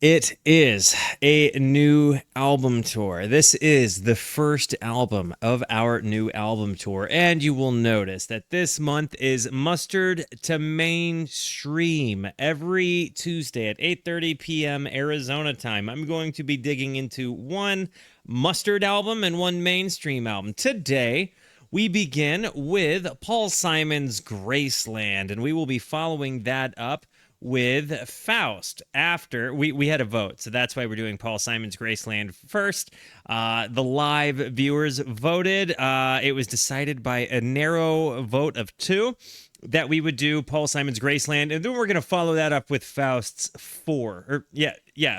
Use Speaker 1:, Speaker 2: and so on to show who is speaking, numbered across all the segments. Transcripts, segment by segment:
Speaker 1: It is a new album tour. This is the first album of our new album tour, and you will notice that this month is Mustard to Mainstream. Every Tuesday at 8:30 p.m. Arizona time, I'm going to be digging into one Mustard album and one mainstream album. Today, we begin with Paul Simon's Graceland, and we will be following that up with Faust after we had a vote, so that's why we're doing Paul Simon's Graceland first. The live viewers voted. It was decided by a narrow vote of 2 that we would do Paul Simon's Graceland, and then we're gonna follow that up with Faust's 4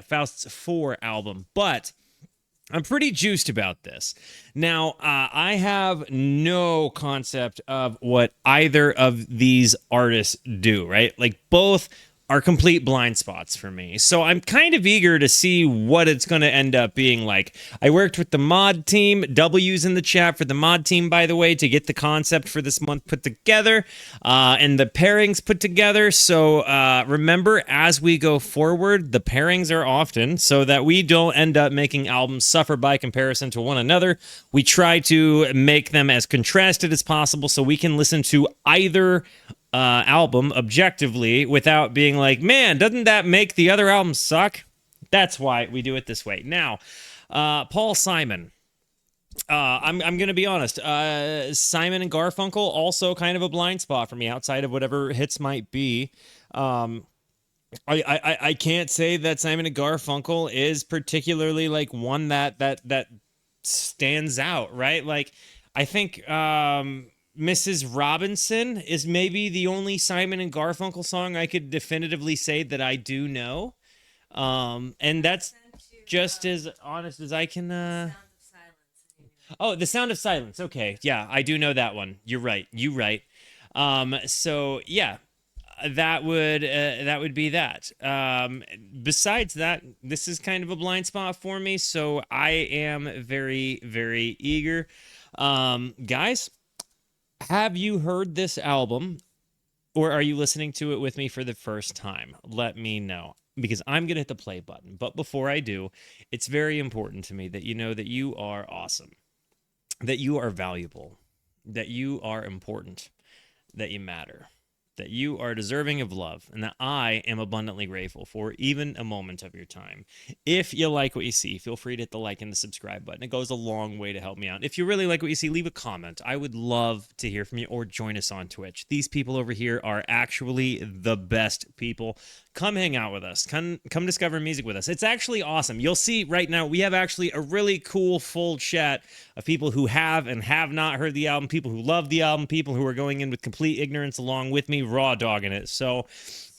Speaker 1: Faust's 4 album. But I'm pretty juiced about this. Now, I have no concept of what either of these artists do, right? Like, both are complete blind spots for me. So I'm kind of eager to see what it's going to end up being like. I worked with the mod team. W's in the chat for the mod team, by the way, to get the concept for this month put together and the pairings put together. So remember, as we go forward, the pairings are often so that we don't end up making albums suffer by comparison to one another. We try to make them as contrasted as possible so we can listen to either album objectively without being like, man, doesn't that make the other album suck? That's why we do it this way. Now, Paul Simon. I'm going to be honest. Simon and Garfunkel, also kind of a blind spot for me outside of whatever hits might be. I can't say that Simon and Garfunkel is particularly like one that stands out, right? Like, I think Mrs. Robinson is maybe the only Simon and Garfunkel song I could definitively say that I do know. And that's just as honest as I can. Oh, The Sound of Silence. Okay. Yeah, I do know that one. You're right. You right. So yeah, that would be that. Besides that, this is kind of a blind spot for me. So I am very, very eager. Guys, have you heard this album, or are you listening to it with me for the first time? Let me know, because I'm going to hit the play button. But before I do, it's very important to me that you know that you are awesome, that you are valuable, that you are important, that you matter, that you are deserving of love, and that I am abundantly grateful for even a moment of your time. If you like what you see, feel free to hit the like and the subscribe button. It goes a long way to help me out. If you really like what you see, leave a comment. I would love to hear from you, or join us on Twitch. These people over here are actually the best people. Come hang out with us. Come discover music with us. It's actually awesome. You'll see right now we have actually a really cool full chat of people who have and have not heard the album, people who love the album, people who are going in with complete ignorance along with me, raw dogging it. So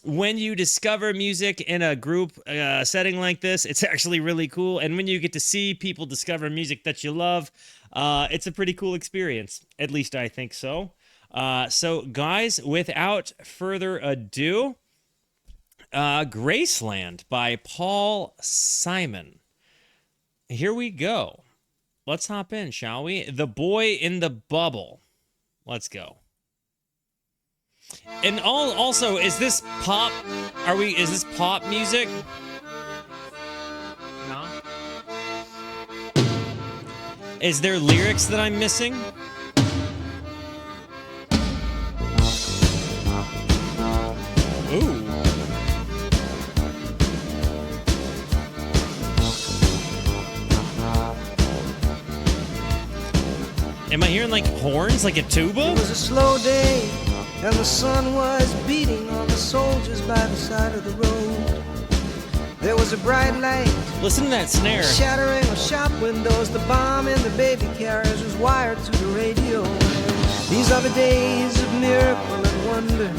Speaker 1: when you discover music in a group setting like this, it's actually really cool. And when you get to see people discover music that you love, it's a pretty cool experience. At least I think so. So guys, without further ado, Graceland by Paul Simon. Here we go. Let's hop in, shall we? The Boy in the Bubble. Let's go. And also, is this pop? Is this pop music? No. Is there lyrics that I'm missing? Ooh. Am I hearing like horns, like a tuba?
Speaker 2: It was a slow day, and the sun was beating on the soldiers by the side of the road. There was a bright light.
Speaker 1: Listen to that snare.
Speaker 2: Shattering of shop windows. The bomb in the baby carriage was wired to the radio. These are the days of miracle and wonder.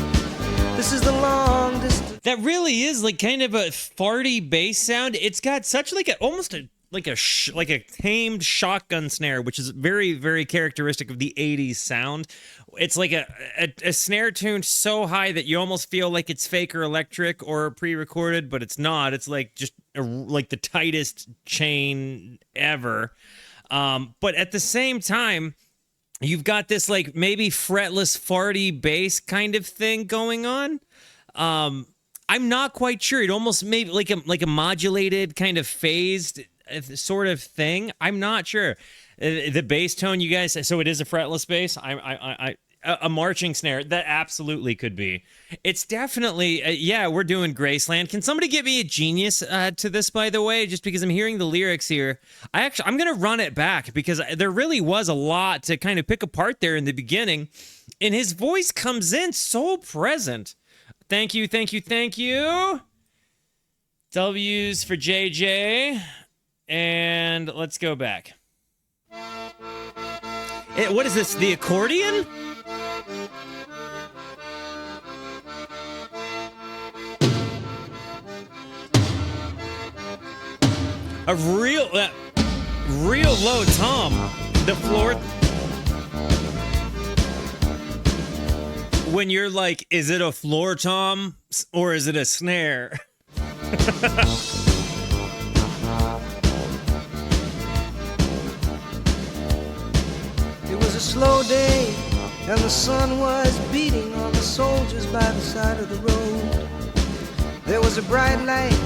Speaker 2: This is the long distance.
Speaker 1: That really is like kind of a farty bass sound. It's got such like a almost a like a tamed shotgun snare, which is very, very characteristic of the 80s sound. It's like a snare tuned so high that you almost feel like it's fake or electric or pre-recorded, but it's not. It's like just like the tightest chain ever. But at the same time, you've got this like maybe fretless farty bass kind of thing going on. I'm not quite sure. It almost maybe like a modulated kind of phased sort of thing. I'm not sure. The bass tone, you guys. So it is a fretless bass. A marching snare. That absolutely could be. It's definitely yeah. We're doing Graceland. Can somebody get me a genius to this, by the way? Just because I'm hearing the lyrics here. I'm gonna run it back because there really was a lot to kind of pick apart there in the beginning, and his voice comes in so present. Thank you, thank you, thank you. W's for JJ, and let's go back. What is this? The accordion? A real low tom. The floor. When you're like, is it a floor tom or is it a snare?
Speaker 2: It was a slow day, and the sun was beating on the soldiers by the side of the road. There was a bright light,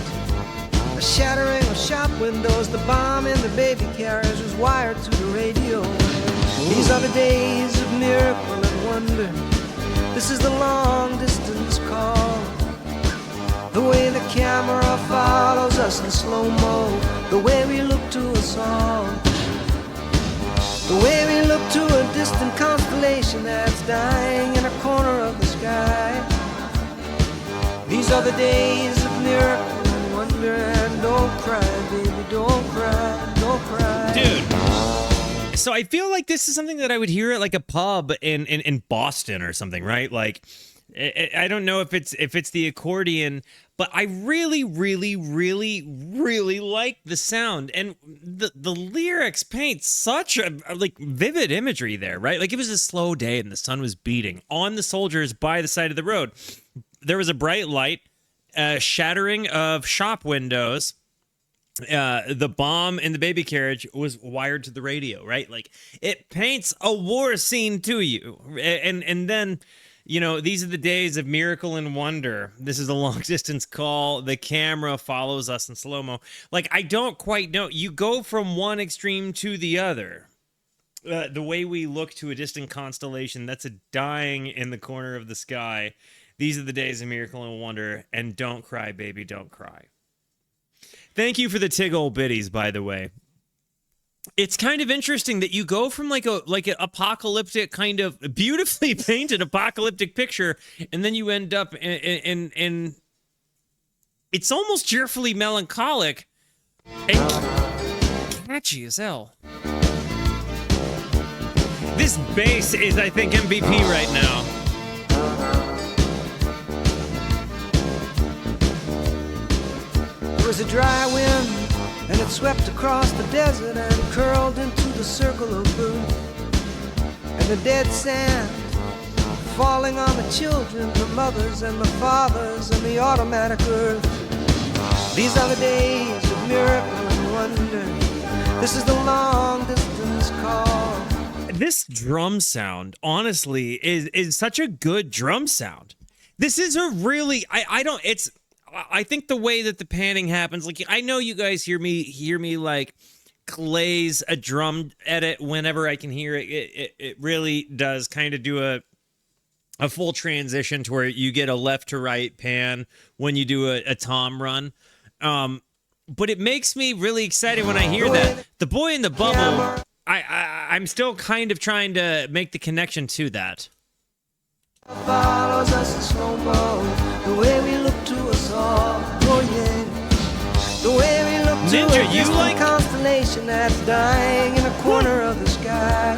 Speaker 2: a shattering of shop windows. The bomb in the baby carriage was wired to the radio. These are the days of miracle and wonder. This is the long distance call. The way the camera follows us in slow-mo. The way we look to us all. The way we look to a distant constellation that's dying in a corner of the sky. These are the days of miracle and wonder. And don't cry, baby, don't cry, don't cry.
Speaker 1: Dude, so I feel like this is something that I would hear at like a pub in Boston or something, right? Like, I don't know if it's the accordion, but I really, really, really, really like the sound, and the lyrics paint such a like vivid imagery there, right? Like it was a slow day and the sun was beating on the soldiers by the side of the road. There was a bright light, shattering of shop windows. The bomb in the baby carriage was wired to the radio, right? Like it paints a war scene to you, and then. You know, these are the days of miracle and wonder. This is a long distance call. The camera follows us in slow-mo. Like, I don't quite know. You go from one extreme to the other. The way we look to a distant constellation that's a dying in the corner of the sky. These are the days of miracle and wonder. And don't cry, baby, don't cry. Thank you for the tig-ol' bitties, by the way. It's kind of interesting that you go from like an apocalyptic kind of beautifully painted apocalyptic picture, and then you end up in it's almost cheerfully melancholic and catchy as hell. This bass is, I think, MVP right now.
Speaker 2: It was a dry wind, and it swept across the desert and curled into the circle of blue. And the dead sand falling on the children, the mothers and the fathers and the automatic earth. These are the days of miracle and wonder. This is the long distance call.
Speaker 1: This drum sound, honestly, is such a good drum sound. This is a really, I think the way that the panning happens, like I know you guys hear me like glaze a drum edit whenever I can hear it. It really does kind of do a full transition to where you get a left to right pan when you do a tom run. But it makes me really excited when I hear that. The Boy in the Bubble, I'm still kind of trying to make the connection to that.
Speaker 2: Follows us in slow-mo, the way we look to us all, oh yeah. The way we look to
Speaker 1: Ninja,
Speaker 2: a
Speaker 1: you like
Speaker 2: constellation that's dying in a corner of the sky.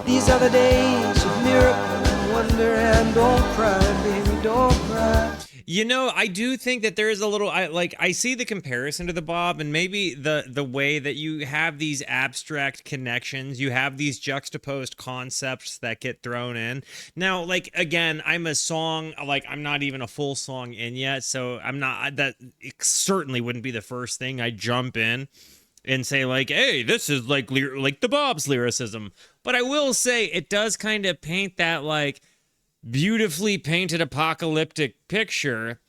Speaker 2: These are the days of miracle and wonder, and don't cry, baby, don't cry.
Speaker 1: You know, I do think that there is a little, I see the comparison to the Bob, and maybe the way that you have these abstract connections, you have these juxtaposed concepts that get thrown in. Now, like, again, I'm not even a full song in yet, so it certainly wouldn't be the first thing I jump in and say, like, hey, this is like the Bob's lyricism. But I will say it does kind of paint that, like, beautifully painted apocalyptic picture.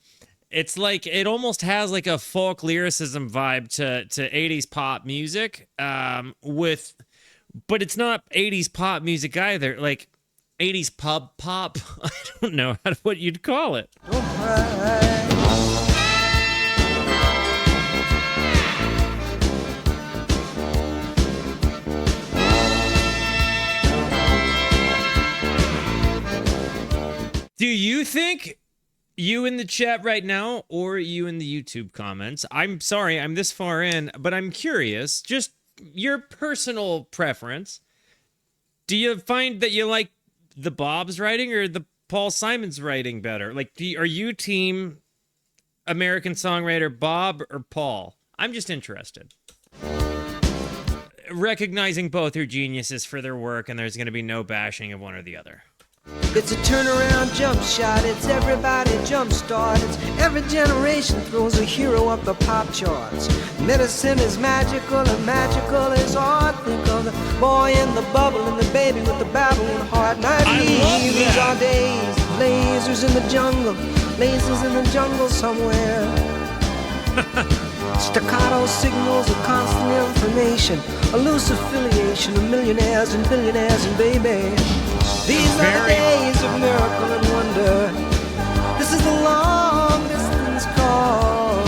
Speaker 1: It's like it almost has like a folk lyricism vibe to 80s pop music, but it's not 80s pop music either. Like 80s pop. I don't know what you'd call it.
Speaker 2: Don't cry.
Speaker 1: Do you think, you in the chat right now or you in the YouTube comments, I'm sorry I'm this far in, but I'm curious, just your personal preference, do you find that you like the Bob's writing or the Paul Simon's writing better? Like, are you team American songwriter Bob or Paul? I'm just interested. Recognizing both are geniuses for their work, and there's going to be no bashing of one or the other.
Speaker 2: It's a turnaround jump shot, it's everybody jump start, it's every generation throws a hero up the pop charts. Medicine is magical and magical is art. Think of the boy in the bubble and the baby with the babbling heart. And I believe these are days, lasers in the jungle somewhere. Staccato signals of constant information, a loose affiliation of millionaires and billionaires and baby. These are the days of miracle and wonder. This is the long distance call.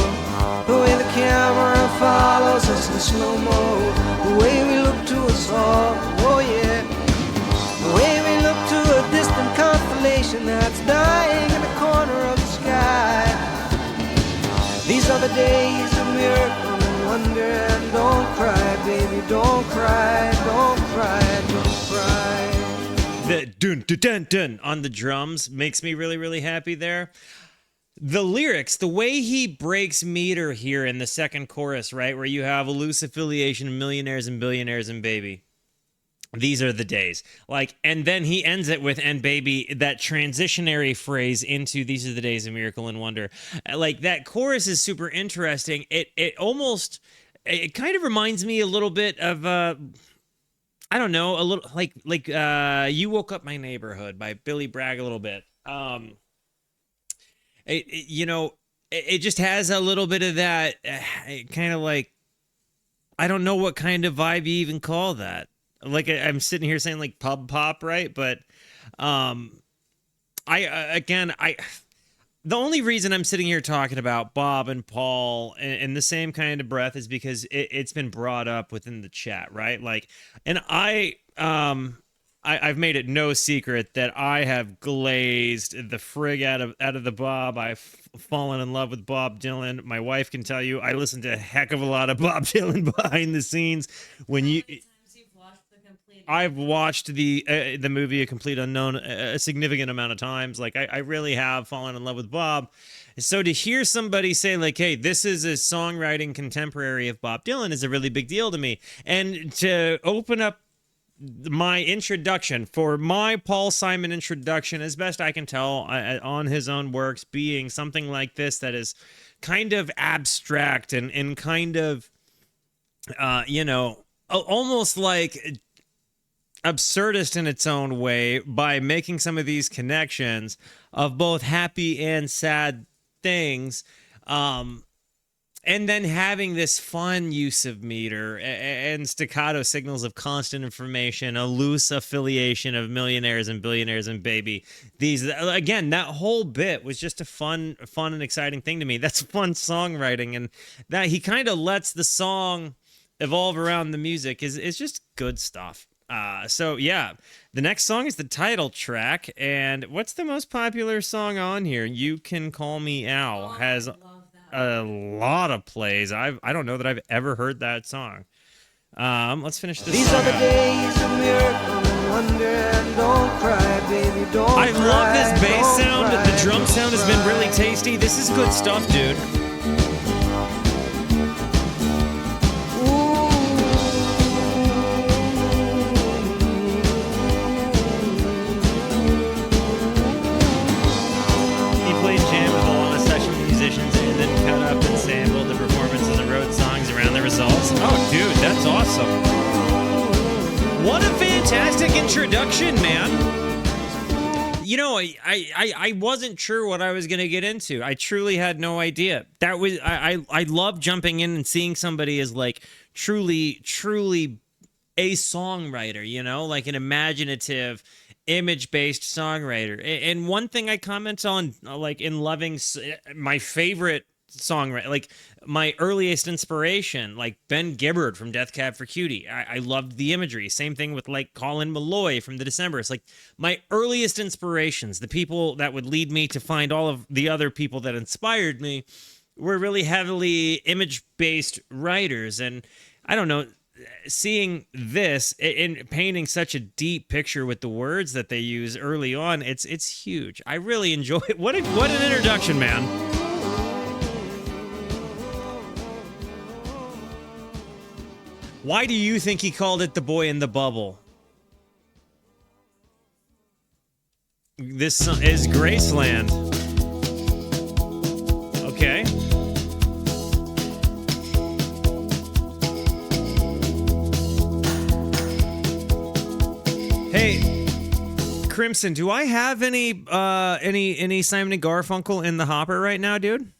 Speaker 2: The way the camera follows us in slow-mo. The way we look to us all, oh yeah. The way we look to a distant constellation that's dying in the corner of the sky. These are the days of miracle and wonder. And don't cry, baby, don't cry, don't cry, don't cry.
Speaker 1: The dun dun dun dun on the drums makes me really, really happy there. The lyrics, the way he breaks meter here in the second chorus, right, where you have a loose affiliation of millionaires and billionaires and baby. These are the days. Like, and then he ends it with "and baby," that transitionary phrase into "these are the days of miracle and wonder." Like, that chorus is super interesting. It kind of reminds me a little bit of I don't know, a little like "You Woke Up My Neighborhood" by Billy Bragg a little bit. It just has a little bit of that kind of like, I don't know what kind of vibe you even call that. Like, I'm sitting here saying like pub pop, right? But the only reason I'm sitting here talking about Bob and Paul in the same kind of breath is because it's been brought up within the chat, right? Like, and I've made it no secret that I have glazed the frig out of the Bob. I've fallen in love with Bob Dylan. My wife can tell you I listen to a heck of a lot of Bob Dylan behind the scenes. I've watched the movie A Complete Unknown a significant amount of times. Like, I really have fallen in love with Bob. So to hear somebody say like, hey, this is a songwriting contemporary of Bob Dylan is a really big deal to me. And to open up my introduction for my Paul Simon introduction, as best I can tell, on his own works, being something like this that is kind of abstract and kind of, almost like absurdist in its own way by making some of these connections of both happy and sad things, and then having this fun use of meter and staccato signals of constant information, a loose affiliation of millionaires and billionaires and baby. These, again, that whole bit was just a fun and exciting thing to me. That's fun songwriting, and that he kind of lets the song evolve around the music is just good stuff. So yeah, the next song is the title track, and what's the most popular song on here? You Can Call Me Al has a lot of plays. I don't know that I've ever heard that song. Let's finish this.
Speaker 2: These are the days of miracle and wonder, and don't cry, baby, don't cry.
Speaker 1: I love this bass sound. The drum sound has been really tasty. This is good stuff, dude. Oh, dude, that's awesome. What a fantastic introduction, man. I wasn't sure what I was going to get into. I truly had no idea. That was I love jumping in and seeing somebody as like truly a songwriter, like an imaginative, image-based songwriter. And one thing I comment on, like in loving my favorite songwriter, like my earliest inspiration, like Ben Gibbard from Death Cab for Cutie. I loved the imagery. Same thing with like Colin Malloy from the Decemberists. Like my earliest inspirations, the people that would lead me to find all of the other people that inspired me, were really heavily image-based writers. And I don't know, seeing this in painting such a deep picture with the words that they use early on, it's huge. I really enjoy it. What an introduction, man. Why do you think he called it The Boy in the Bubble? This is Graceland. Okay. Hey, Crimson, do I have any Simon and Garfunkel in the hopper right now, dude?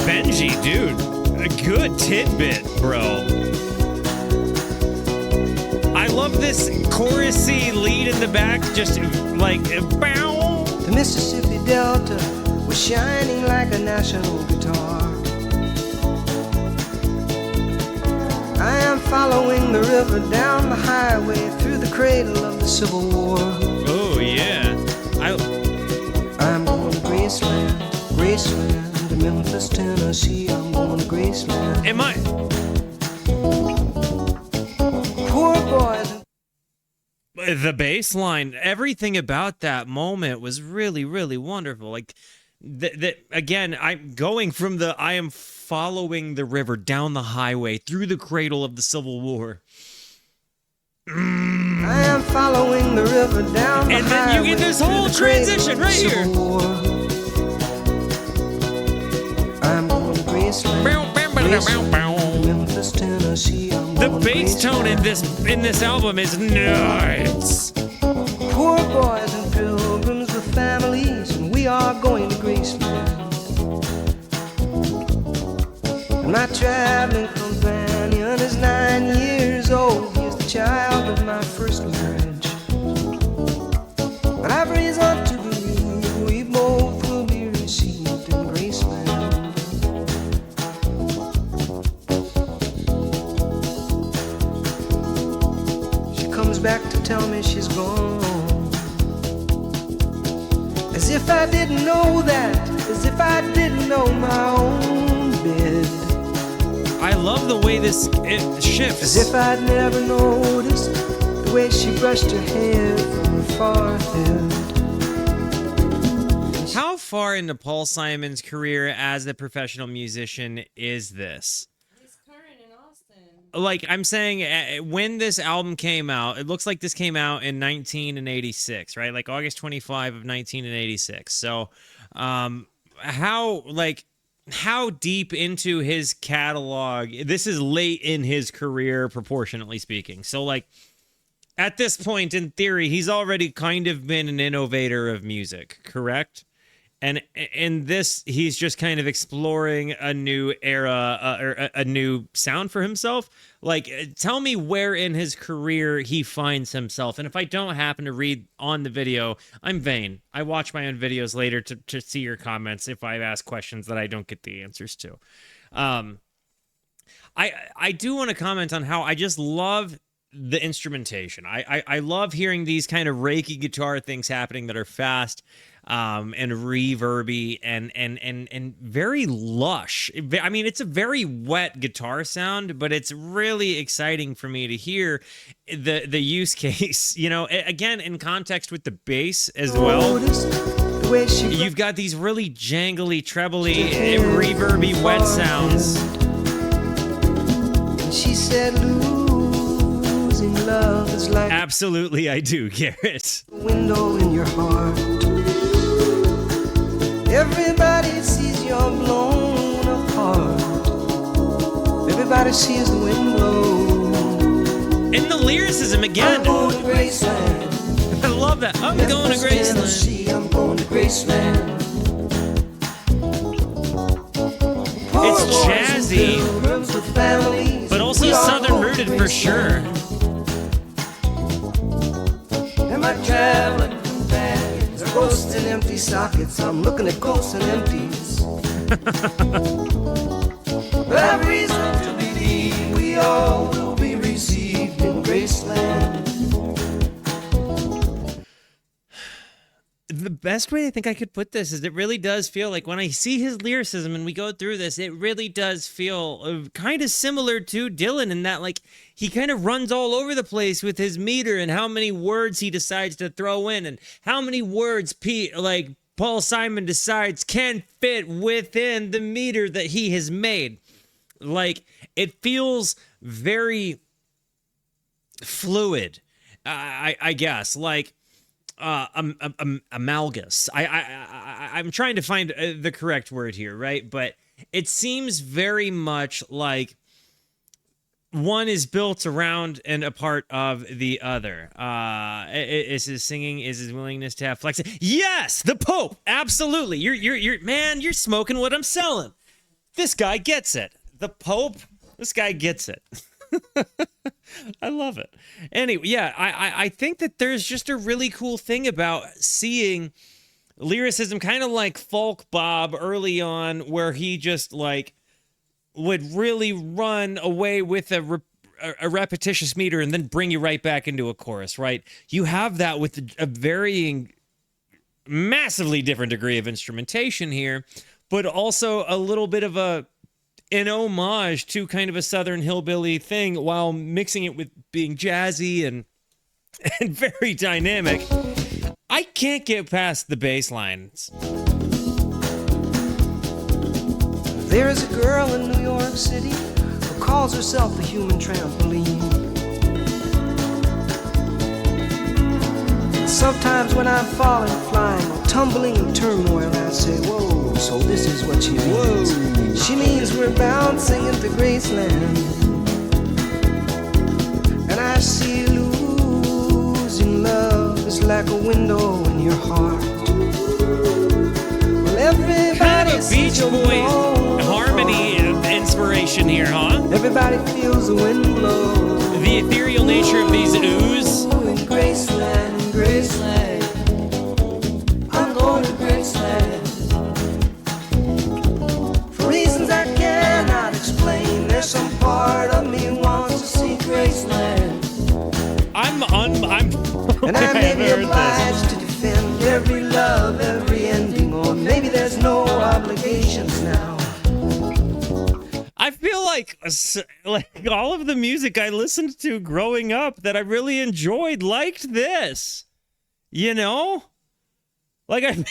Speaker 1: Benji, dude, a good tidbit, bro. I love this chorusy lead in the back, just like bow.
Speaker 2: The Mississippi Delta was shining like a national guitar. I am following the river down the highway through the cradle of the Civil War.
Speaker 1: Oh yeah,
Speaker 2: I'm going to Graceland, Graceland, to Memphis, Tennessee. I'm going to Graceland.
Speaker 1: Am I?
Speaker 2: Poor boys.
Speaker 1: The bass line, everything about that moment was really, really wonderful. Like, again, I'm going from I am following the river down the highway through the cradle of the Civil War.
Speaker 2: I am following the river down the highway.
Speaker 1: And then you get this whole transition right here.
Speaker 2: I'm going to Graceland. Memphis, Tennessee.
Speaker 1: The bass tone in this album is nuts.
Speaker 2: Poor boys and pilgrims with families, and we are going to Graceland. And my traveling companion is 9 years old. He is the child of my first marriage. But I've reason to believe we both will be received in Graceland. Back to tell me she's gone. As if I didn't know that, as if I didn't know my own bed.
Speaker 1: I love the way it shifts.
Speaker 2: As if I'd never noticed the way she brushed her hair from her forehead.
Speaker 1: How far into Paul Simon's career as a professional musician is this? Like, I'm saying, when this album came out, it looks like this came out in 1986, right? Like August 25 of 1986. So, how deep into his catalog? This is late in his career, proportionately speaking. So, like, at this point, in theory, he's already kind of been an innovator of music, correct? And in this, he's just kind of exploring a new era, or a new sound for himself. Like, tell me where in his career he finds himself. And if I don't happen to read on the video, I'm vain. I watch my own videos later to see your comments if I ask questions that I don't get the answers to. I do want to comment on how I just love the instrumentation. I love hearing these kind of reiki guitar things happening that are fast, and reverby and very lush. I mean, it's a very wet guitar sound, but it's really exciting for me to hear the use case, again, in context with the bass as well. You've got these really jangly, trebly, reverby, wet sounds.
Speaker 2: She said, losing losing love is like
Speaker 1: Absolutely, I do, Garrett.
Speaker 2: a window in your heart. Everybody sees you're blown apart. Everybody sees the wind blow.
Speaker 1: And the lyricism again.
Speaker 2: I'm going to Graceland.
Speaker 1: I love that. I'm going to Graceland.
Speaker 2: Tennessee, I'm going to Graceland.
Speaker 1: It's jazzy, but also southern rooted for sure.
Speaker 2: And my traveling companions are ghosts in empty sockets. I'm looking at ghosts and empties. But I've reason to believe we all will be received in Graceland.
Speaker 1: The best way I think I could put this is it really does feel like when I see his lyricism and we go through this, it really does feel kind of similar to Dylan in that, like, he kind of runs all over the place with his meter and how many words he decides to throw in and how many words Paul Simon decides can fit within the meter that he has made. Like, it feels very fluid, I guess, like amalgous. I'm trying to find the correct word here, right? But it seems very much like one is built around and a part of the other. Is his singing, is his willingness to have flex. Yes, the Pope, absolutely. You're smoking what I'm selling. This guy gets it. The Pope, this guy gets it. I love it. Anyway, yeah, I think that there's just a really cool thing about seeing lyricism kind of like Folk Bob early on, where he just like would really run away with a repetitious meter and then bring you right back into a chorus, right? You have that with a varying, massively different degree of instrumentation here, but also a little bit of an homage to kind of a Southern hillbilly thing while mixing it with being jazzy and very dynamic. I can't get past the bass lines.
Speaker 2: There is a girl in New York City who calls herself the human trampoline. And sometimes when I'm falling, flying, or tumbling in turmoil, I say, whoa, so this is what she means. Whoa. She means we're bouncing into Graceland. And I see losing love is like a window in your heart. Well, everybody
Speaker 1: kind of a Beach Boys harmony inspiration here, huh?
Speaker 2: Everybody feels the wind blow.
Speaker 1: The ethereal nature of these ooze.
Speaker 2: In Graceland, Graceland, I'm going to Graceland. For reasons I cannot explain, there's some part of me wants to see Graceland. And I may be obliged to defend every love, every ending, or maybe there's no obligations now.
Speaker 1: I feel like all of the music I listened to growing up that I really enjoyed liked this. You know? I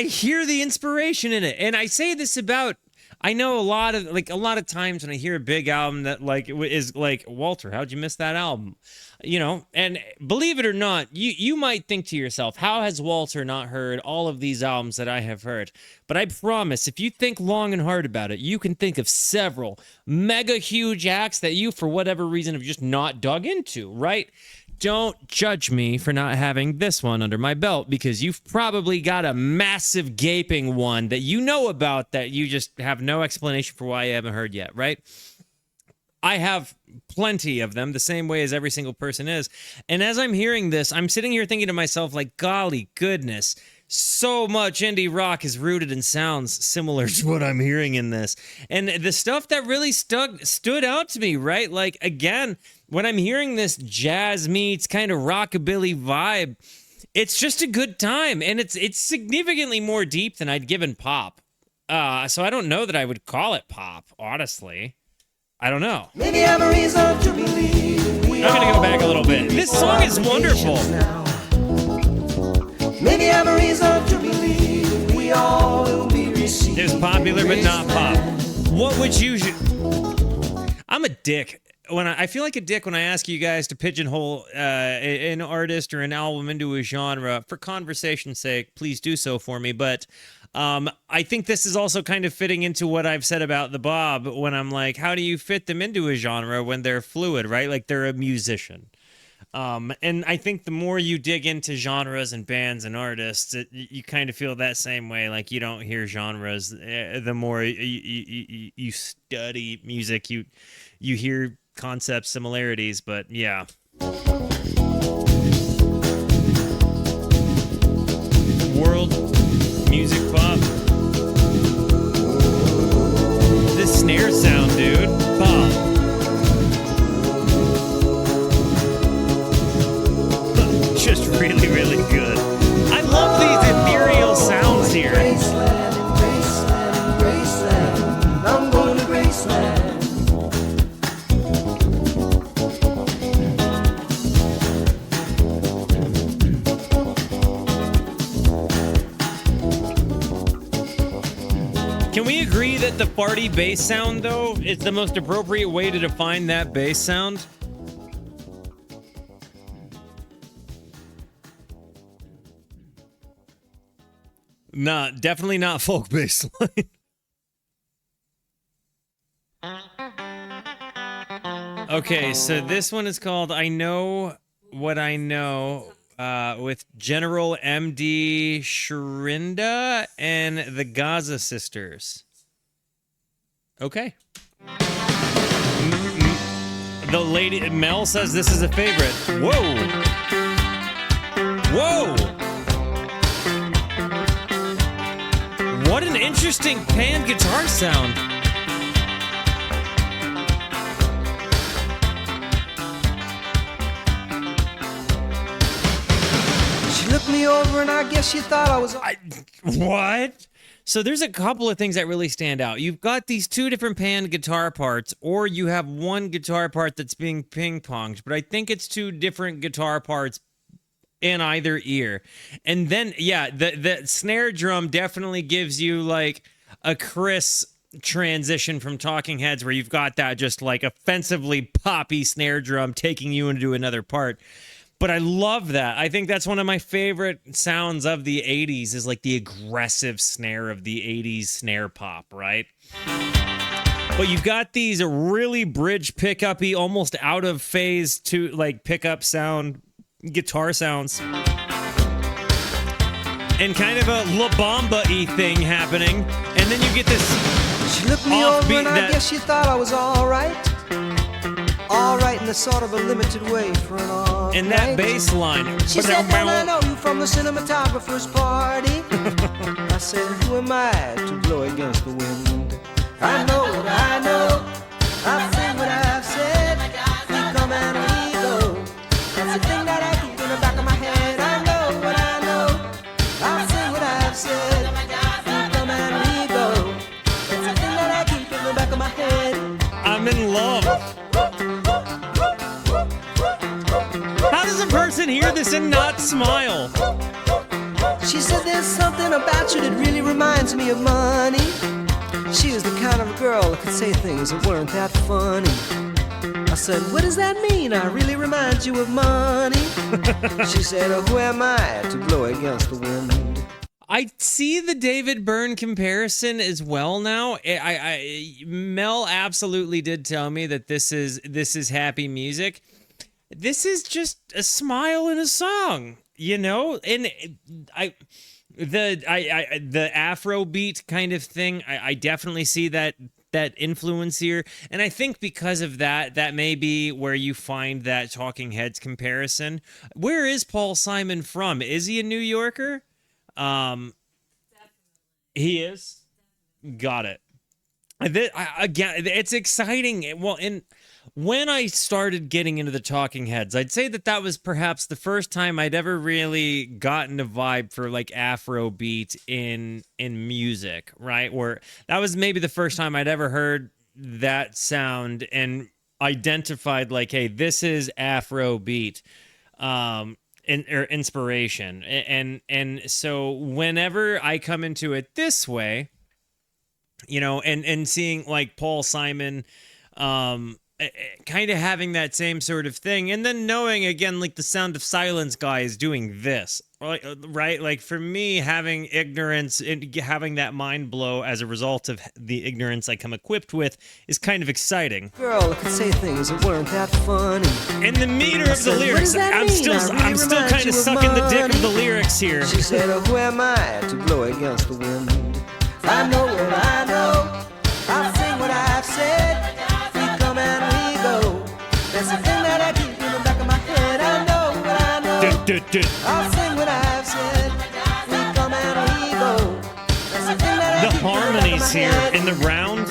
Speaker 1: hear the inspiration in it. And I say this about, I know a lot of times when I hear a big album that is like, Walter, how'd you miss that album? You know, and believe it or not, you might think to yourself, how has Walter not heard all of these albums that I have heard? But I promise, if you think long and hard about it, you can think of several mega huge acts that you, for whatever reason, have just not dug into, right? Don't judge me for not having this one under my belt, because you've probably got a massive gaping one that you know about that you just have no explanation for why you haven't heard yet, right? I have plenty of them, the same way as every single person is. And as I'm hearing this, I'm sitting here thinking to myself, like, golly goodness, so much indie rock is rooted in sounds similar to what I'm hearing in this. And the stuff that really stood out to me, right? Like, again, when I'm hearing this jazz meets kind of rockabilly vibe, it's just a good time. And it's significantly more deep than I'd given pop. So I don't know that I would call it pop, honestly. I don't know.
Speaker 2: Maybe I have a reason to believe.
Speaker 1: I'm going to go back a little bit. This song is wonderful.
Speaker 2: Maybe I have a reason to believe we all will be received.
Speaker 1: It was popular, but not pop. What would you... I'm a dick I feel like a dick when I ask you guys to pigeonhole an artist or an album into a genre. For conversation's sake, please do so for me. But I think this is also kind of fitting into what I've said about the Bob when I'm like, how do you fit them into a genre when they're fluid, right? Like they're a musician. And I think the more you dig into genres and bands and artists, you kind of feel that same way. Like you don't hear genres. The more you study music, you hear concept similarities. But yeah. World music pop. This snare sound, dude. Pop. Just really, really good. I love these ethereal sounds here.
Speaker 2: Graceland, Graceland, Graceland. I'm going to Graceland.
Speaker 1: Can we agree that the farty bass sound, though, is the most appropriate way to define that bass sound? Nah, definitely not folk bass line. Okay, so this one is called I Know What I Know with General MD Shrinda and the Gaza Sisters. Okay. The lady, Mel says this is a favorite. Whoa! Whoa! What an interesting pan guitar sound.
Speaker 2: She looked me over and I guess she thought I was...
Speaker 1: What? So there's a couple of things that really stand out. You've got these two different pan guitar parts, or you have one guitar part that's being ping-ponged, but I think it's two different guitar parts in either ear. And then, yeah, the snare drum definitely gives you like a Chris transition from Talking Heads where you've got that just like offensively poppy snare drum taking you into another part. But I love that. I think that's one of my favorite sounds of the 80s is like the aggressive snare of the 80s snare pop, right? But you've got these really bridge pickup-y, almost out of phase to like pickup sound guitar sounds. And kind of a La Bamba-y thing happening. And then you get this
Speaker 2: She looked me over and I guess she thought I was all right. All right in a sort of a limited way for an all
Speaker 1: and that bass line.
Speaker 2: She said, "Then I know you from the cinematographer's party." I said, "Who am I to blow against the wind? I know what I know. I've said what I've said. We come and we go. That's the thing that I keep in the back of my head. I know what I know. I've said what I've said. We come and we go. That's the thing that I keep in the back of my head."
Speaker 1: I'm in love. How does a person hear this and not smile?
Speaker 2: She said, "There's something about you that really reminds me of money." She was the kind of girl that could say things that weren't that funny. I said, "What does that mean? I really remind you of money." She said, "Oh, who am I to blow against the wind?"
Speaker 1: I see the David Byrne comparison as well now. Mel absolutely did tell me that this is happy music. This is just a smile in a song, you know? And the Afro beat kind of thing, I definitely see that influence here. And I think because of that may be where you find that Talking Heads comparison. Where is Paul Simon from? Is he a New Yorker? He is. Got it. Again, it's exciting. Well, and when I started getting into the Talking Heads, I'd say that was perhaps the first time I'd ever really gotten a vibe for like Afrobeat in music, right? Where that was maybe the first time I'd ever heard that sound and identified like, hey, this is Afrobeat. Or inspiration. And so whenever I come into it this way, you know, and seeing like Paul Simon kind of having that same sort of thing, and then knowing again, like the Sound of Silence guy is doing this, right? Like for me, having ignorance and having that mind blow as a result of the ignorance I come equipped with is kind of exciting.
Speaker 2: Girl could say things that weren't that funny.
Speaker 1: And the meter of the lyrics, I'm still kind of sucking the dick of the lyrics here.
Speaker 2: She said, oh, who am I to blow against the wind? I know what I know. I'll sing what I've said. We come and we go. That's the thing that I keep in the back of my head. I know what I know. I'll sing what I've said. We come and we go. That's the thing that I keep in the back of my
Speaker 1: harmonies here
Speaker 2: head.
Speaker 1: in the round.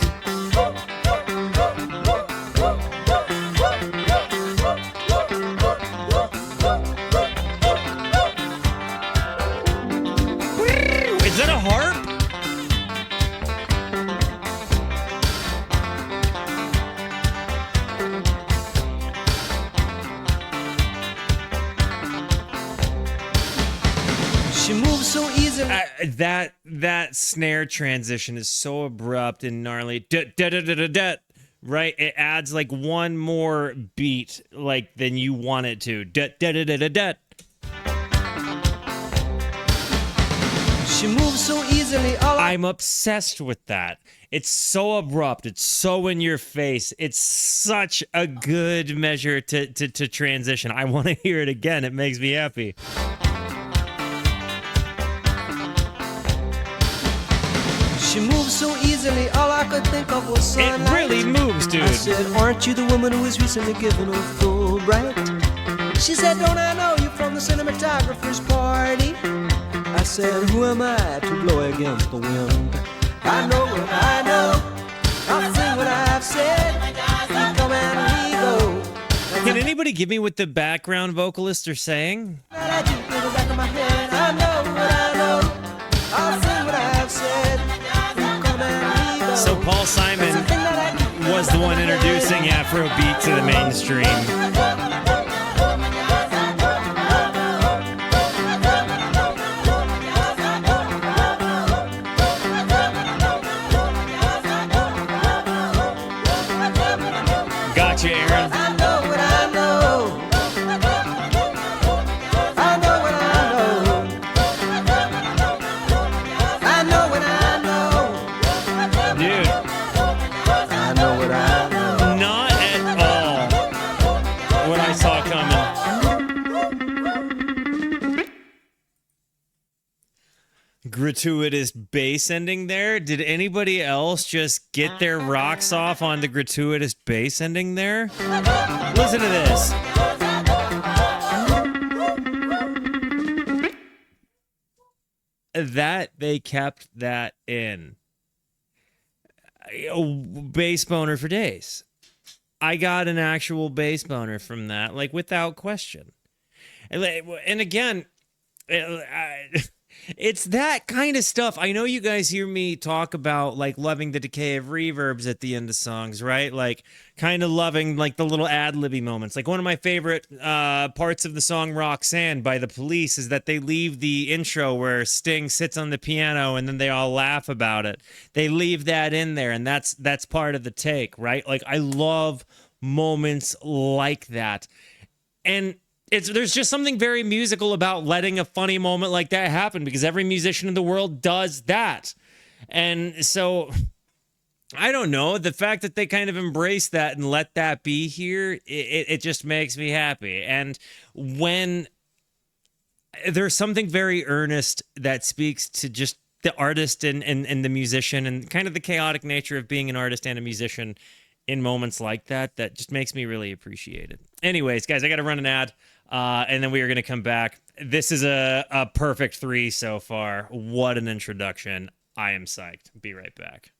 Speaker 1: Is that a harp?
Speaker 2: She moves so easily.
Speaker 1: That snare transition is so abrupt and gnarly. Right? It adds like one more beat like than you want it to.
Speaker 2: She moves so easily.
Speaker 1: I'm obsessed with that. It's so abrupt. It's so in your face. It's such a good measure to transition. I want to hear it again. It makes me happy.
Speaker 2: She moves so easily, all I could think of was sunlight.
Speaker 1: It really moves, dude.
Speaker 2: I said, aren't you the woman who was recently given a Fulbright? She said, don't I know you from the cinematographer's party? I said, who am I to blow against the wind? I know what I know. I'll sing what I've said. We come and we go.
Speaker 1: Can anybody give me what the background vocalists are saying?
Speaker 2: I do in the back of my head. I know what I know. I'll sing what I've said.
Speaker 1: So Paul Simon was the one introducing Afrobeat to the mainstream. Gotcha, Aaron.
Speaker 2: I know what I know. I know what I know. I know what I know.
Speaker 1: Dude.
Speaker 2: I know what I know.
Speaker 1: Not at all what I saw coming. Gratuitous bass ending there. Did anybody else just get their rocks off on the gratuitous bass ending there? Listen to this. That they kept that in. Bass boner for days. I got an actual bass boner from that, like without question. And again, it's that kind of stuff. I know you guys hear me talk about like loving the decay of reverbs at the end of songs, right? Like kind of loving like the little ad-libby moments. Like one of my favorite parts of the song Roxanne by The Police is that they leave the intro where Sting sits on the piano and then they all laugh about it. They leave that in there, and that's part of the take, right? Like I love moments like that. And there's just something very musical about letting a funny moment like that happen, because every musician in the world does that. And so I don't know, the fact that they kind of embrace that and let that be here, it just makes me happy. And when there's something very earnest that speaks to just the artist and the musician and kind of the chaotic nature of being an artist and a musician in moments like that, that just makes me really appreciate it. Anyways, guys, I got to run an ad. And then we are going to come back. This is a perfect 3 so far. What an introduction. I am psyched. Be right back.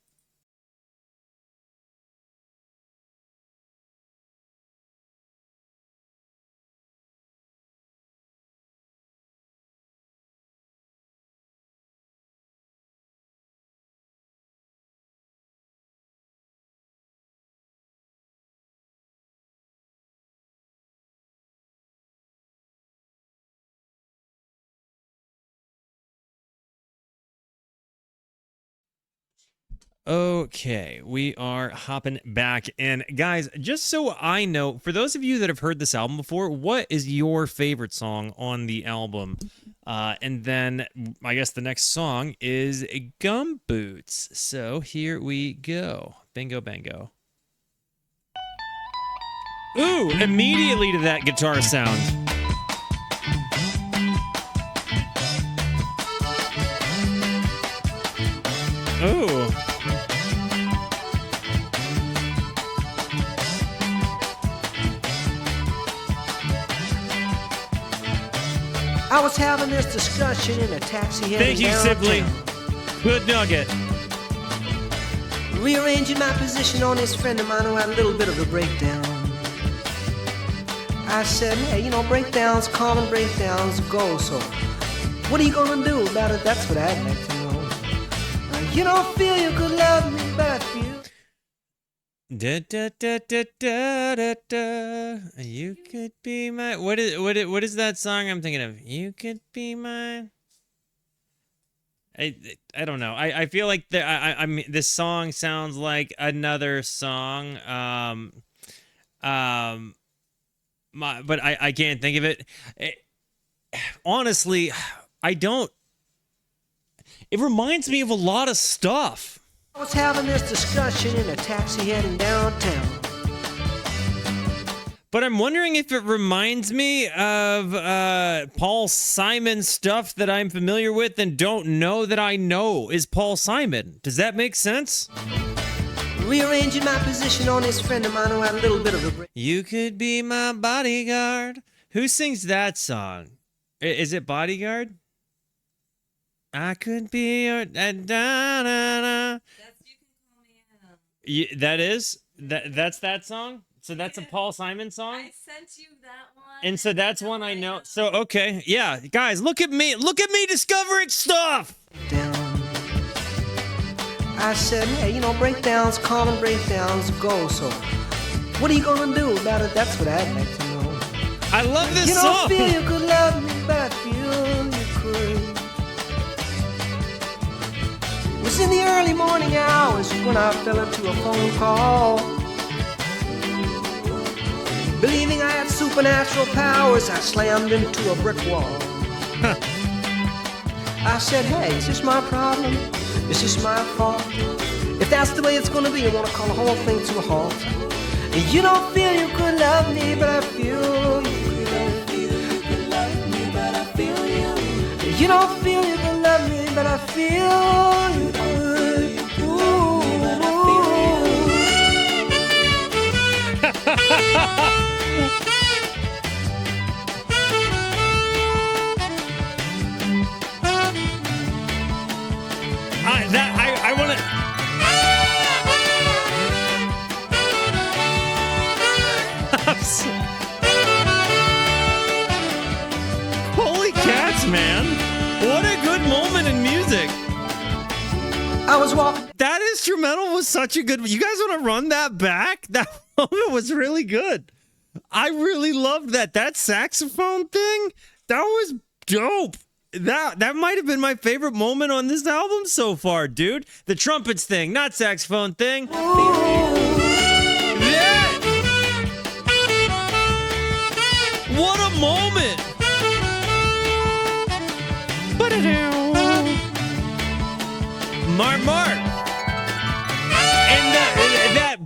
Speaker 1: Okay, we are hopping back in. Guys, just so I know, for those of you that have heard this album before, what is your favorite song on the album? And then I guess the next song is Gumboots. So here we go. Bingo, bango. Ooh, immediately to that guitar sound. Ooh.
Speaker 2: I was having this discussion in a taxi heading
Speaker 1: Thank you,
Speaker 2: downtown.
Speaker 1: Sibley. Good nugget.
Speaker 2: Rearranging my position on this friend of mine who had a little bit of a breakdown. I said, hey, you know, breakdowns, common breakdowns go, so what are you gonna do about it? That's what I'd like to know. You don't feel you could love me, but I feel.
Speaker 1: Da, da, da, da, da, da, da. You could be my. What is that song I'm thinking of? You could be my. I don't know. I feel like I mean this song sounds like another song. But I can't think of it. Honestly, I don't. It reminds me of a lot of stuff.
Speaker 2: I was having this discussion in a taxi heading downtown.
Speaker 1: But I'm wondering if it reminds me of Paul Simon stuff that I'm familiar with and don't know that I know is Paul Simon. Does that make sense?
Speaker 2: Rearranging my position on this friend of mine who had a little bit of a break.
Speaker 1: You could be my bodyguard. Who sings that song? Is it Bodyguard? I could be your da-da-da-da. That is that's that song. So that's a Paul Simon song.
Speaker 3: I sent you that one.
Speaker 1: And so that's one I know. So okay, yeah, guys, look at me discovering stuff.
Speaker 2: Down. I said, hey, you know, breakdowns, common breakdowns go, so what are you gonna do about it? That's what I'd like to know.
Speaker 1: I love this
Speaker 2: you
Speaker 1: song.
Speaker 2: You don't feel you could love me, but I feel you could. It was in the early morning hours when I fell into a phone call. Believing I had supernatural powers, I slammed into a brick wall. I said, hey, is this my problem? Is this my fault? If that's the way it's gonna be, I wanna call the whole thing to a halt. And you don't feel you could love me, but I feel you could. You don't feel you could love me, but I feel you could. Ooh.
Speaker 1: I want to. Holy cats, man! What a good moment in music.
Speaker 2: I was walking.
Speaker 1: That instrumental was such a good. You guys want to run that back? That moment was really good. I really loved that. That saxophone thing. That was dope. That might have been my favorite moment on this album so far, dude. The trumpets thing, not saxophone thing. Yeah. What a moment. Mark. And that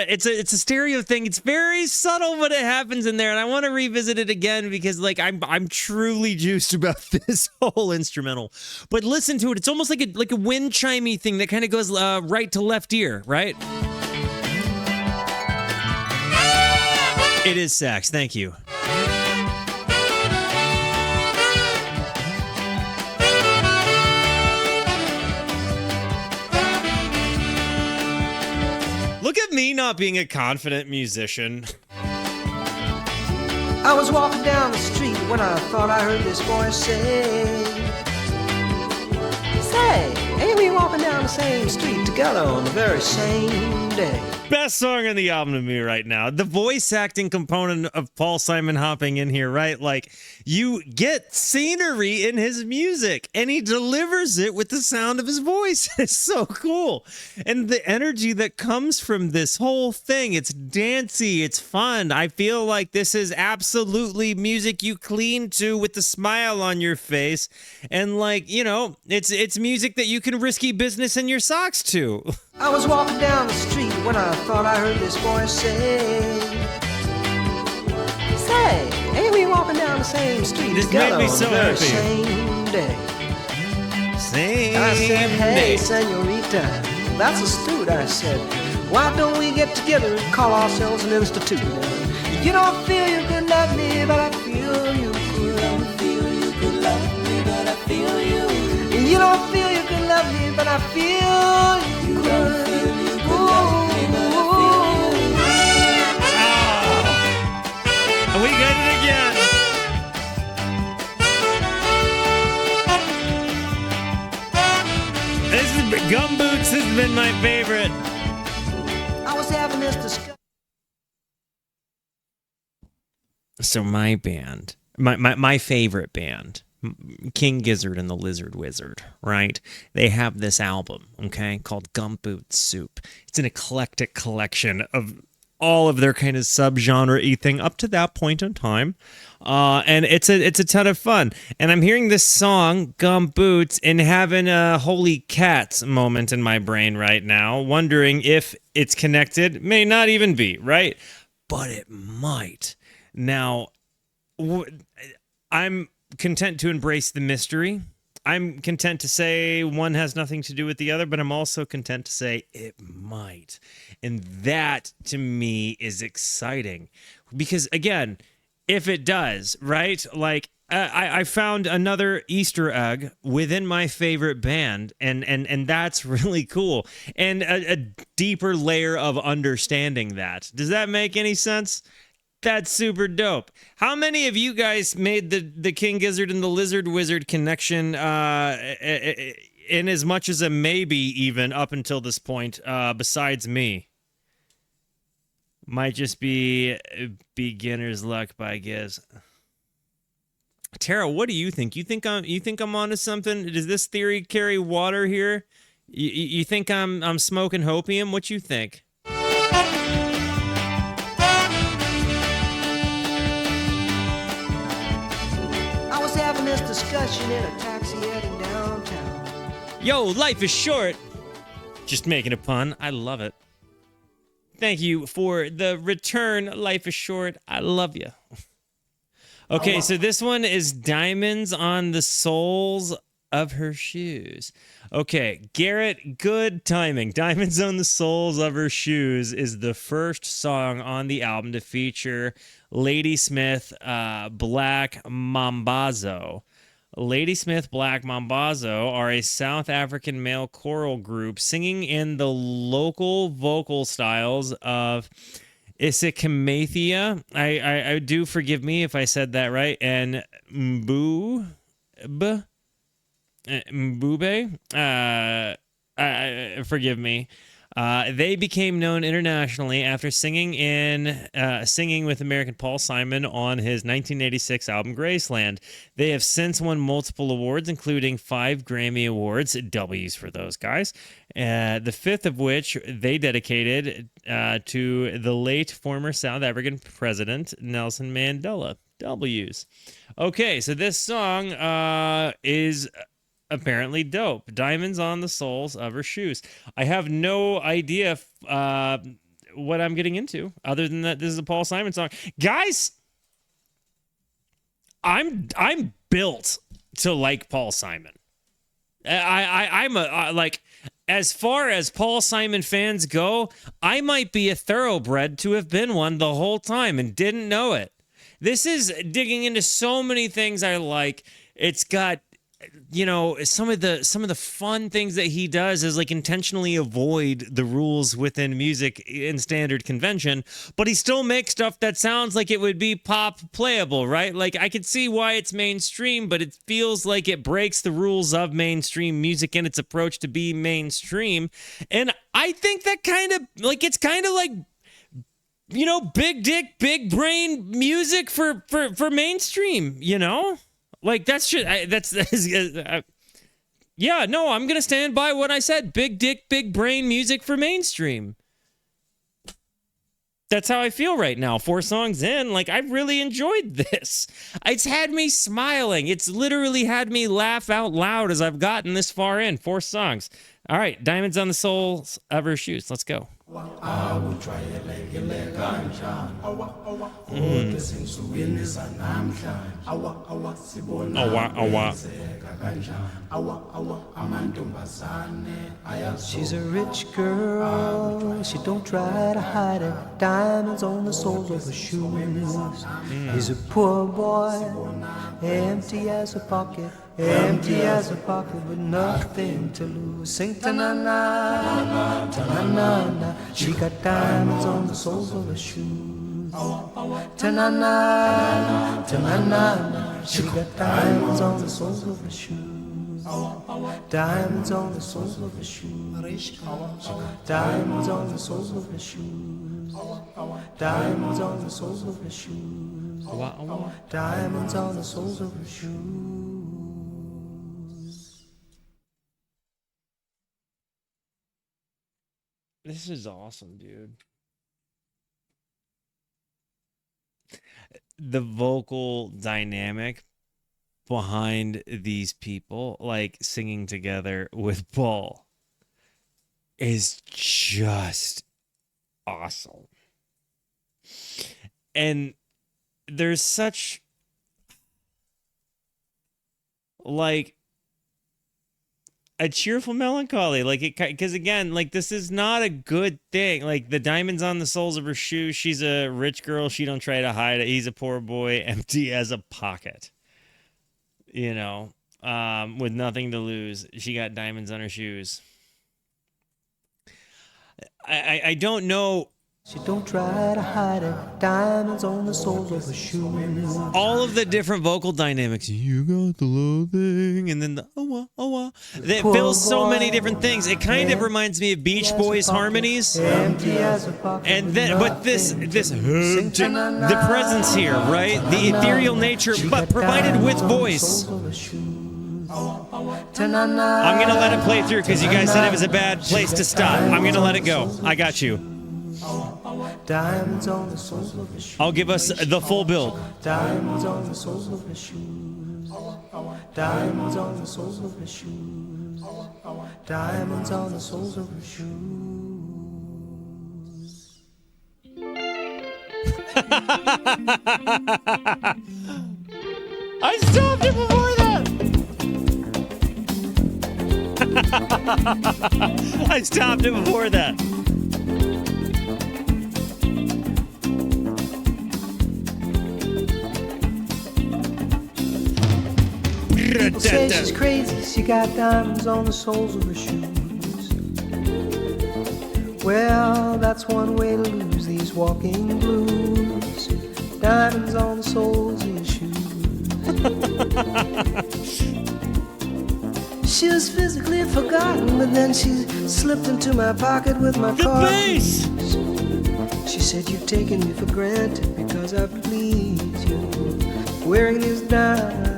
Speaker 1: it's a stereo thing. It's very subtle, but it happens in there, and I want to revisit it again because, like, I'm truly juiced about this whole instrumental. But listen to it; it's almost like a wind chimey thing that kind of goes right to left ear, right? It is sax. Thank you. Look at me not being a confident musician.
Speaker 2: I was walking down the street when I thought I heard this voice say, ain't we walking down the same street together on the very same day?
Speaker 1: Best song on the album to me right now. The voice acting component of Paul Simon hopping in here, right? Like, you get scenery in his music, and he delivers it with the sound of his voice. It's so cool. And the energy that comes from this whole thing, it's dancey, it's fun. I feel like this is absolutely music you clean to with the smile on your face. And like, you know, it's music that you can risky business in your socks to.
Speaker 2: I was walking down the street when I thought I heard this voice say, ain't we walking down the same street
Speaker 1: This
Speaker 2: together
Speaker 1: made me
Speaker 2: on
Speaker 1: so
Speaker 2: the very
Speaker 1: happy.
Speaker 2: same day?
Speaker 1: Same
Speaker 2: I said, hey,
Speaker 1: day.
Speaker 2: senorita, that's astute. I said, why don't we get together and call ourselves an institute? You don't feel you could love me, but I feel you could. Don't feel you could love me, but I feel you. You don't feel you could love me, but I feel you could.
Speaker 1: We got it again. This is Gumboots has been my favorite.
Speaker 2: I was having this discussion.
Speaker 1: So my band, my favorite band, King Gizzard and the Lizard Wizard, right? They have this album, okay, called Gumboots Soup. It's an eclectic collection of all of their kind of subgenre-y thing up to that point in time. And it's a ton of fun. And I'm hearing this song, Gumboots, and having a holy cats moment in my brain right now, wondering if it's connected. May not even be, right? But it might. Now, I'm content to embrace the mystery. I'm content to say one has nothing to do with the other, but I'm also content to say it might. And that, to me, is exciting. Because, again, if it does, right? Like, I found another Easter egg within my favorite band, and that's really cool. And a deeper layer of understanding that. Does that make any sense? That's super dope. How many of you guys made the King Gizzard and the Lizard Wizard connection in as much as a maybe even up until this point, besides me? Might just be beginner's luck by Giz. Tara, what do you think? You think I'm onto something? Does this theory carry water here? You think I'm smoking hopium? What you think?
Speaker 2: Having this discussion in a taxi heading downtown.
Speaker 1: Yo, life is short. Just making a pun. I love it. Thank you for the return. Life is short. I love you. Okay, so this one is Diamonds on the Soles of Her Shoes. Okay, Garrett, good timing. Diamonds on the Soles of Her Shoes is the first song on the album to feature Ladysmith Black Mambazo. Ladysmith Black Mambazo are a South African male choral group singing in the local vocal styles of Isicathia. I do forgive me if I said that right. And Mbube. Forgive me. They became known internationally after singing with American Paul Simon on his 1986 album Graceland. They have since won multiple awards, including 5 Grammy Awards, W's for those guys, the 5th of which they dedicated to the late former South African president Nelson Mandela. W's. Okay, so this song is apparently dope. Diamonds on the Soles of Her Shoes. I have no idea what I'm getting into other than that this is a Paul Simon song. Guys, I'm built to like Paul Simon. I'm like, as far as Paul Simon fans go, I might be a thoroughbred to have been one the whole time and didn't know it. This is digging into so many things I like. It's got you know, some of the fun things that he does is like intentionally avoid the rules within music in standard convention, but he still makes stuff that sounds like it would be pop playable, right? Like I could see why it's mainstream, but it feels like it breaks the rules of mainstream music in its approach to be mainstream. And I think that kind of like, it's kind of like, you know, big dick, big brain music for mainstream, you know? Like that's yeah, no, I'm gonna stand by what I said. Big dick, big brain music for mainstream. That's how I feel right now. 4 songs in, like I really enjoyed this. It's had me smiling. It's literally had me laugh out loud as I've gotten this far in. 4 songs. All right, Diamonds on the Soles of Her Shoes. Let's go.
Speaker 2: She's a rich girl, she don't try to hide it. Diamonds on the soles of her shoes. He's a poor boy, empty as a pocket. Empty as a pocket with nothing to lose. Sing ta-na-na, ta-na-na-na. She got diamonds on the soles of her shoes. Ta-na-na, ta-na-na-na. She got diamonds on the soles of her shoes. Diamonds on the soles of her shoes. Diamonds on the soles of her shoes. Diamonds on the soles of her shoes. Diamonds on the soles of her shoes.
Speaker 1: This is awesome, dude. The vocal dynamic behind these people, like singing together with Paul, is just awesome. And there's such like a cheerful melancholy, like it, because again, like this is not a good thing. Like the diamonds on the soles of her shoes. She's a rich girl. She don't try to hide it. He's a poor boy, empty as a pocket. You know, with nothing to lose. She got diamonds on her shoes. I don't know.
Speaker 2: She don't try to hide it. Diamonds on the soles of her shoes.
Speaker 1: All of the different vocal dynamics. You got the low thing, and then the oh. That fills so many different things. It kind of reminds me of Beach Boys harmonies. And then, but this the presence here, right? The ethereal nature, but provided with voice. I'm gonna let it play through because you guys said it was a bad place to stop. I'm gonna let it go. I got you.
Speaker 2: Diamonds on the soles of her shoes.
Speaker 1: I'll give us the full build.
Speaker 2: Diamonds on the soles of her shoes. Diamonds on the soles of her shoes. Diamonds on the soles of her shoes.
Speaker 1: I stopped it before that. I stopped it before that.
Speaker 2: People say she's crazy, she got diamonds on the soles of her shoes. Well, that's one way to lose these walking blues. Diamonds on the soles of your shoes. She was physically forgotten, but then she slipped into my pocket with my car keys. She said, you've taken me for granted because I please you. Wearing these diamonds.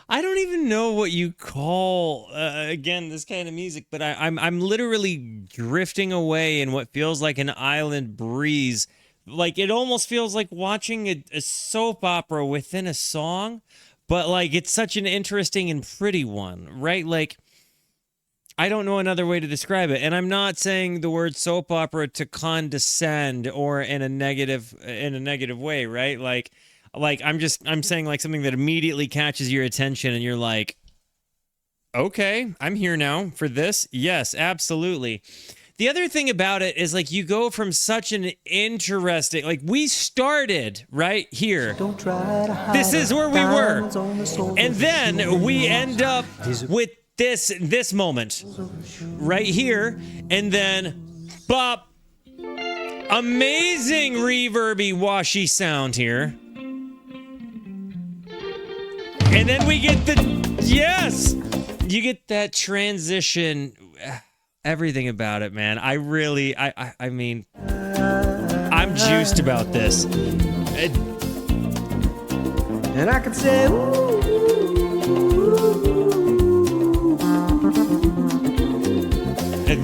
Speaker 1: I don't even know what you call again this kind of music, but I'm literally drifting away in what feels like an island breeze. Like it almost feels like watching a soap opera within a song, but like it's such an interesting and pretty one, right? Like I don't know another way to describe it, and I'm not saying the word soap opera to condescend or in a negative way, right? Like I'm saying like something that immediately catches your attention and you're like, okay, I'm here now for this. Yes, absolutely. The other thing about it is like you go from such an interesting, like we started right here.
Speaker 2: Don't try to hide
Speaker 1: This is where we were.
Speaker 2: diamonds on the soles
Speaker 1: And
Speaker 2: of
Speaker 1: then
Speaker 2: your
Speaker 1: we
Speaker 2: shoes.
Speaker 1: end up with this moment right here. And then bop. Amazing reverby washy sound here. And then we get yes, you get that transition, everything about it, man. I mean, I'm juiced about this.
Speaker 2: And I could say, ooh,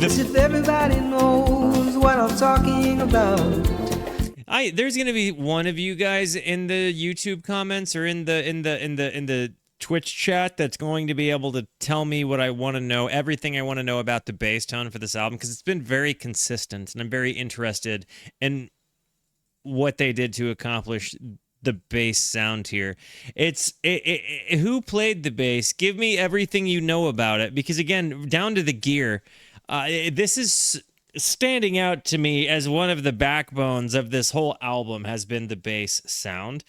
Speaker 2: as if everybody knows what I'm talking about.
Speaker 1: There's gonna be one of you guys in the YouTube comments or in the Twitch chat that's going to be able to tell me what I want to know, everything I want to know about the bass tone for this album, because it's been very consistent, and I'm very interested in what they did to accomplish the bass sound here. Who played the bass? Give me everything you know about it, because again, down to the gear, this is standing out to me as one of the backbones of this whole album has been the bass sound.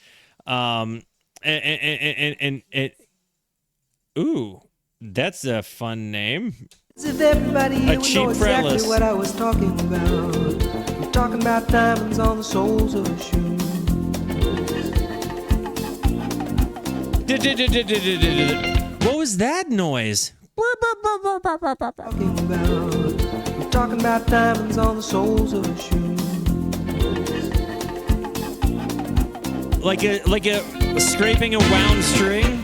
Speaker 1: Ooh, that's a fun name.
Speaker 2: As if everybody here would
Speaker 1: cheap
Speaker 2: know exactly
Speaker 1: fretless.
Speaker 2: what I was talking about. I'm talking about diamonds on the soles of your shoes.
Speaker 1: What was that noise?
Speaker 2: Talking about. I'm talking about diamonds on the soles of your shoes.
Speaker 1: Like a scraping a wound string?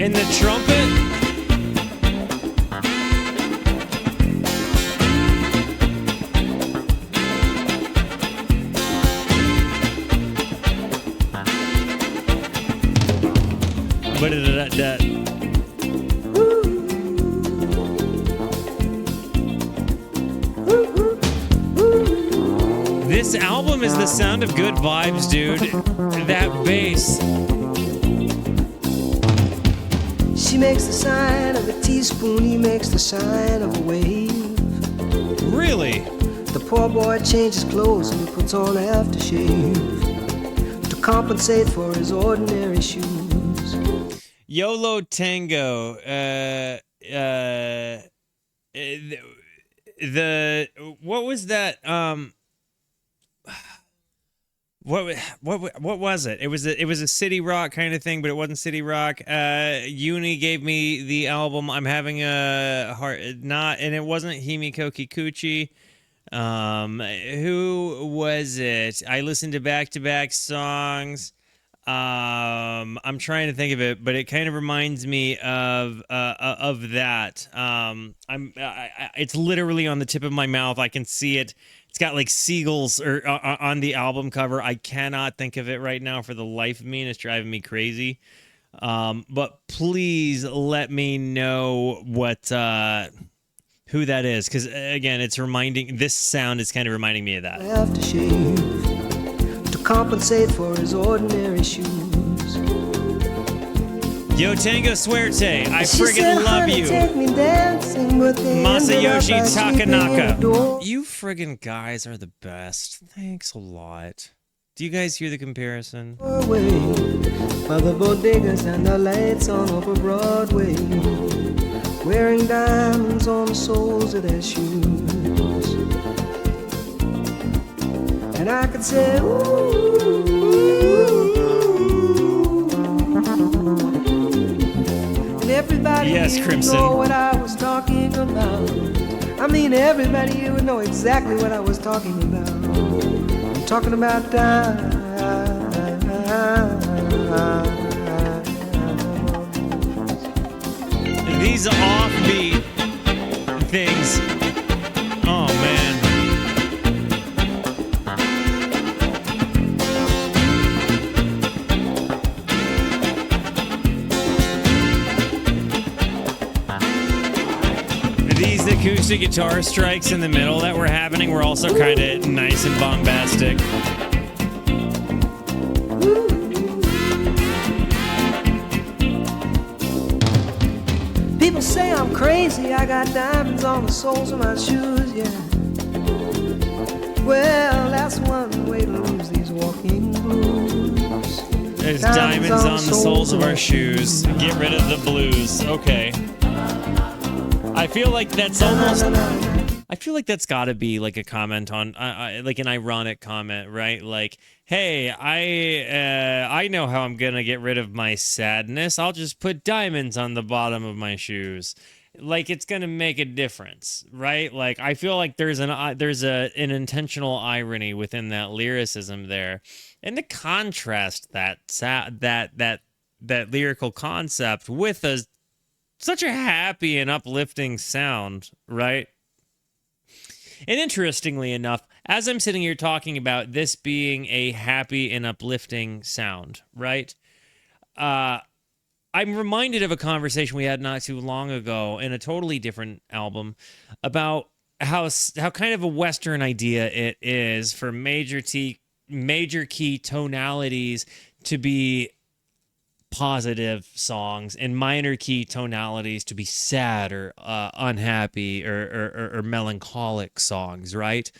Speaker 1: And the trumpet? What is that? This album is the sound of good vibes, dude. That bass.
Speaker 2: She makes the sign of a teaspoon, he makes the sign of a wave.
Speaker 1: Really?
Speaker 2: The poor boy changes clothes and he puts on aftershave to compensate for his ordinary shoes.
Speaker 1: YOLO Tango. What was that? What was it? It was a city rock kind of thing, but it wasn't city rock. Uni gave me the album. I'm having a heart and it wasn't Himiko Kikuchi. Who was it? I listened to back-to-back songs. I'm trying to think of it, but it kind of reminds me of that. It's literally on the tip of my mouth. I can see it. It's got like seagulls on the album cover. I cannot think of it right now for the life of me, and it's driving me crazy. But please let me know who that is, because again, this sound is kind of reminding me of that.
Speaker 2: Aftershave to compensate for his ordinary shoes.
Speaker 1: Yo Tango Suerte, I
Speaker 2: She
Speaker 1: friggin'
Speaker 2: said,
Speaker 1: love
Speaker 2: "Honey,
Speaker 1: you.
Speaker 2: take me dancing," but they ended up
Speaker 1: Masayoshi
Speaker 2: by sleeping
Speaker 1: Takanaka.
Speaker 2: indoors.
Speaker 1: You friggin' guys are the best. Thanks a lot. Do you guys hear the comparison?
Speaker 2: Away by the bodegas and the lights on over Broadway, wearing diamonds on the soles of their shoes. And I could say, ooh, and everybody
Speaker 1: Yes,
Speaker 2: here would
Speaker 1: Crimson.
Speaker 2: know what I was talking about. I mean, everybody here would know exactly what I was talking about. I'm talking about diamonds.
Speaker 1: These offbeat things. Oh man. These acoustic guitar strikes in the middle that were happening were also kind of nice and bombastic.
Speaker 2: People say I'm crazy, I got diamonds on the soles of my shoes, yeah. Well, that's one way to lose these walking blues.
Speaker 1: There's diamonds on the soles of our shoes. Get rid of the blues. Okay. I feel like that's almost... I feel like that's got to be like a comment on, like an ironic comment, right? Like, hey, I know how I'm gonna get rid of my sadness. I'll just put diamonds on the bottom of my shoes. Like, it's gonna make a difference, right? Like, I feel like there's an intentional irony within that lyricism there, and to contrast that lyrical concept with such a happy and uplifting sound, right? And interestingly enough, as I'm sitting here talking about this being a happy and uplifting sound, right? I'm reminded of a conversation we had not too long ago in a totally different album about how kind of a Western idea it is for major key tonalities to be positive songs and minor key tonalities to be sad or unhappy or melancholic songs, right?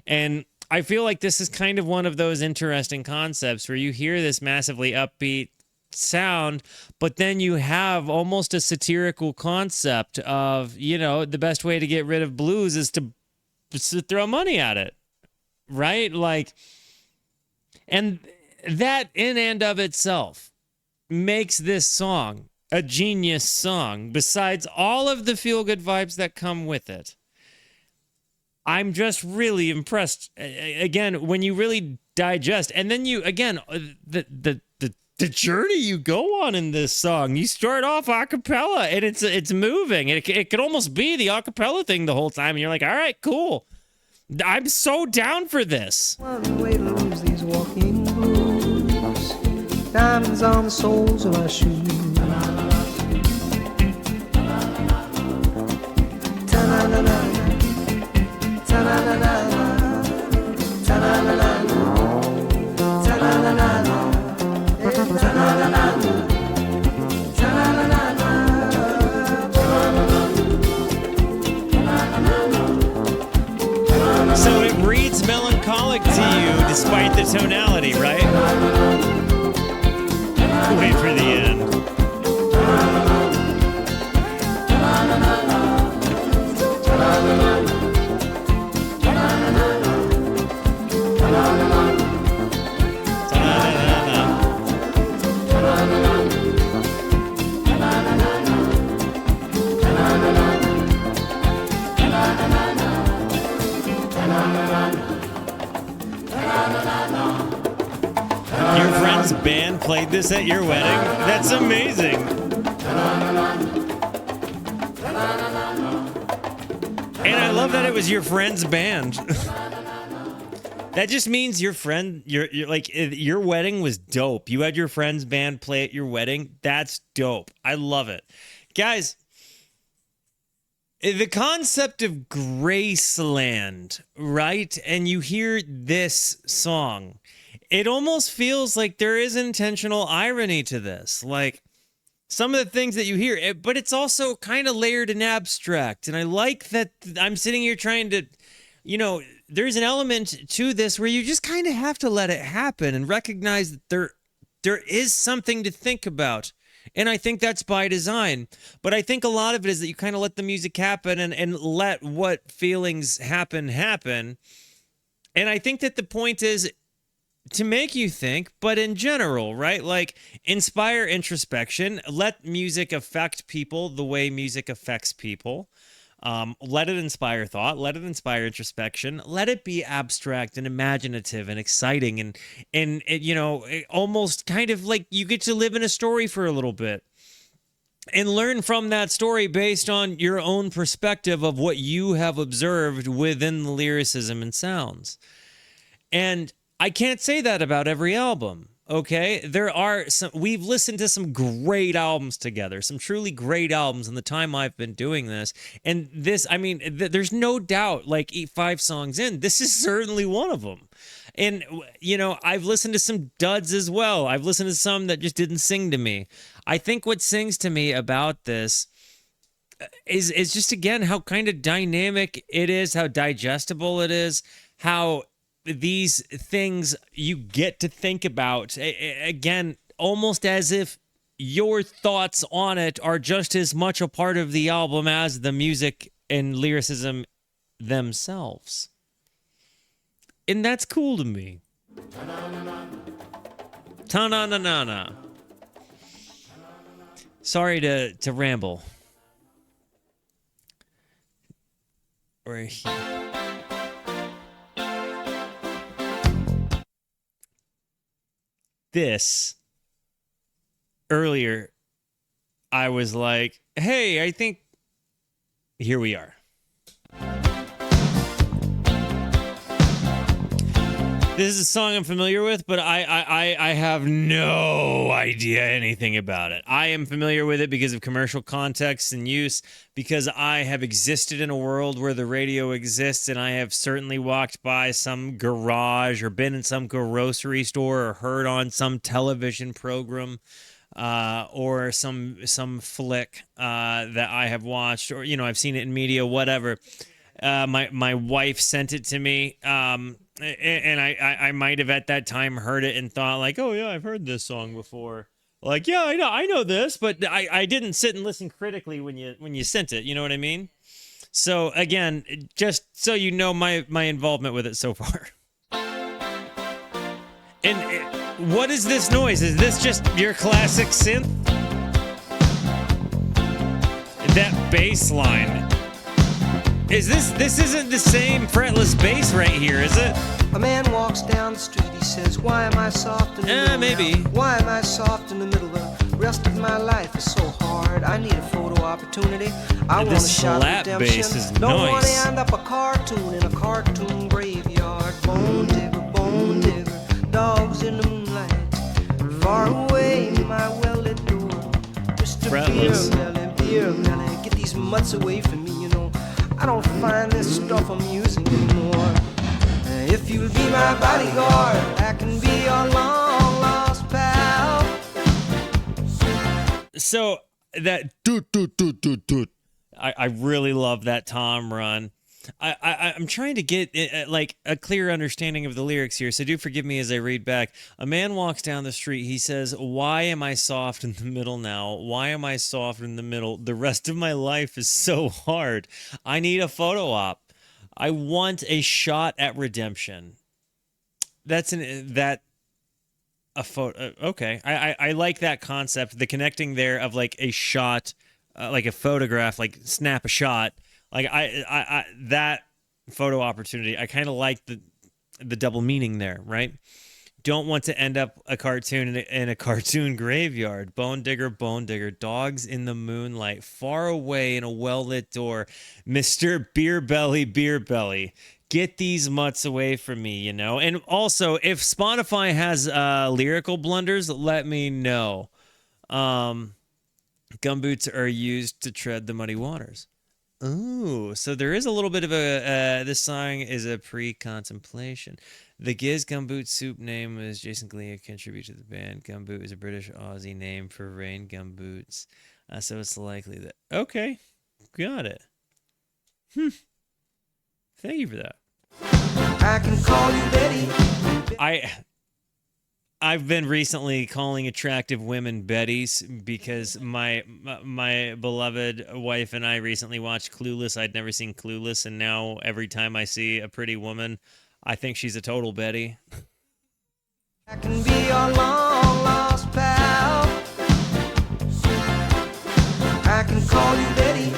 Speaker 1: And I feel like this is kind of one of those interesting concepts where you hear this massively upbeat sound, but then you have almost a satirical concept of, you know, the best way to get rid of blues is to throw money at it, right? Like, and that in and of itself makes this song a genius song, besides all of the feel-good vibes that come with it. I'm just really impressed, again, when you really digest, and then you, again, the journey you go on in this song. You start off a cappella, and it's moving. It could almost be the a cappella thing the whole time, and you're like, all right, cool. I'm so down for this.
Speaker 2: One way to lose these walking blues. Diamonds on the soles of my shoes. Ta-na-na-na, ta-na-na-na, ta-na-na-na, ta-na-na-na, ta-na-na-na, ta-na-na-na.
Speaker 1: So it reads melancholic to you despite the tonality, right? Wait for the end. Your friend's band played this at your wedding? That's amazing. And I love that it was your friend's band. That just means your friend, you're like, your wedding was dope. You had your friend's band play at your wedding. That's dope. I love it. Guys, the concept of Graceland, right? And you hear this song, it almost feels like there is intentional irony to this. Like, some of the things that you hear, but it's also kind of layered and abstract. And I like that I'm sitting here trying to, you know, there's an element to this where you just kind of have to let it happen and recognize that there is something to think about. And I think that's by design. But I think a lot of it is that you kind of let the music happen and let what feelings happen. And I think that the point is to make you think, but in general, right? Like, inspire introspection. Let music affect people the way music affects people. Let it inspire thought. Let it inspire introspection. Let it be abstract and imaginative and exciting and you know, almost kind of like you get to live in a story for a little bit and learn from that story based on your own perspective of what you have observed within the lyricism and sounds. And I can't say that about every album, okay? There are some, we've listened to some great albums together, some truly great albums in the time I've been doing this. And this, I mean, there's no doubt, like 5 songs in, this is certainly one of them. And, you know, I've listened to some duds as well. I've listened to some that just didn't sing to me. I think what sings to me about this is just again how kind of dynamic it is, how digestible it is, how these things you get to think about again, almost as if your thoughts on it are just as much a part of the album as the music and lyricism themselves. And that's cool to me. Ta-na-na-na-na. Sorry to ramble. This earlier, I was like, hey, I think here we are. This is a song I'm familiar with, but I have no idea anything about it. I am familiar with it because of commercial context and use, because I have existed in a world where the radio exists, and I have certainly walked by some garage or been in some grocery store or heard on some television program or some flick that I have watched, or, you know, I've seen it in media, whatever. My wife sent it to me. And I might have at that time heard it and thought like, oh yeah, I've heard this song before. Like, yeah, I know this, but I didn't sit and listen critically when you sent it. You know what I mean? So again, just so you know my involvement with it so far. And what is this noise? Is this just your classic synth? That bass line. This isn't the same fretless bass right here, is it?
Speaker 2: A man walks down the street, he says, why am I soft in the middle
Speaker 1: maybe.
Speaker 2: now? Why am I soft in the middle? The rest of my life is so hard. I need a photo opportunity. I want a shot of redemption.
Speaker 1: Bass is
Speaker 2: Don't want to
Speaker 1: nice.
Speaker 2: end up a cartoon in a cartoon graveyard. Bone digger, dogs in the moonlight. Far away, my well-lit door. Mr. Beer Melly, get these mutts away from me, you know. I don't find this stuff amusing anymore. If you'll be my bodyguard, I can be your long lost pal.
Speaker 1: So that doot doot doot doot doot, I really love that tom run. I'm trying to get like a clear understanding of the lyrics here, so do forgive me as I read back. A man walks down the street. He says, why am I soft in the middle now? Why am I soft in the middle? The rest of my life is so hard. I need a photo op. I want a shot at redemption. A photo. Okay. I like that concept. The connecting there of like a shot, like a photograph, like snap a shot. Like I that photo opportunity, I kind of like the double meaning there, right? Don't want to end up a cartoon in a cartoon graveyard. Bone digger, dogs in the moonlight, far away in a well-lit door. Mr. Beer Belly, get these mutts away from me, you know? And also, if Spotify has lyrical blunders, let me know. Gumboots are used to tread the muddy waters. Ooh, so there is a little bit of a, this song is a pre-contemplation. The Giz Gumboot soup name was Jason Glee, contribute to the band. Gumboot is a British Aussie name for rain gumboots. So it's likely that, okay, got it. Thank you for that.
Speaker 2: I can call you Betty.
Speaker 1: I've been recently calling attractive women Bettys because my beloved wife and I recently watched Clueless. I'd never seen Clueless, and now every time I see a pretty woman, I think she's a total Betty.
Speaker 2: I can be your long lost pal. I can call you Betty.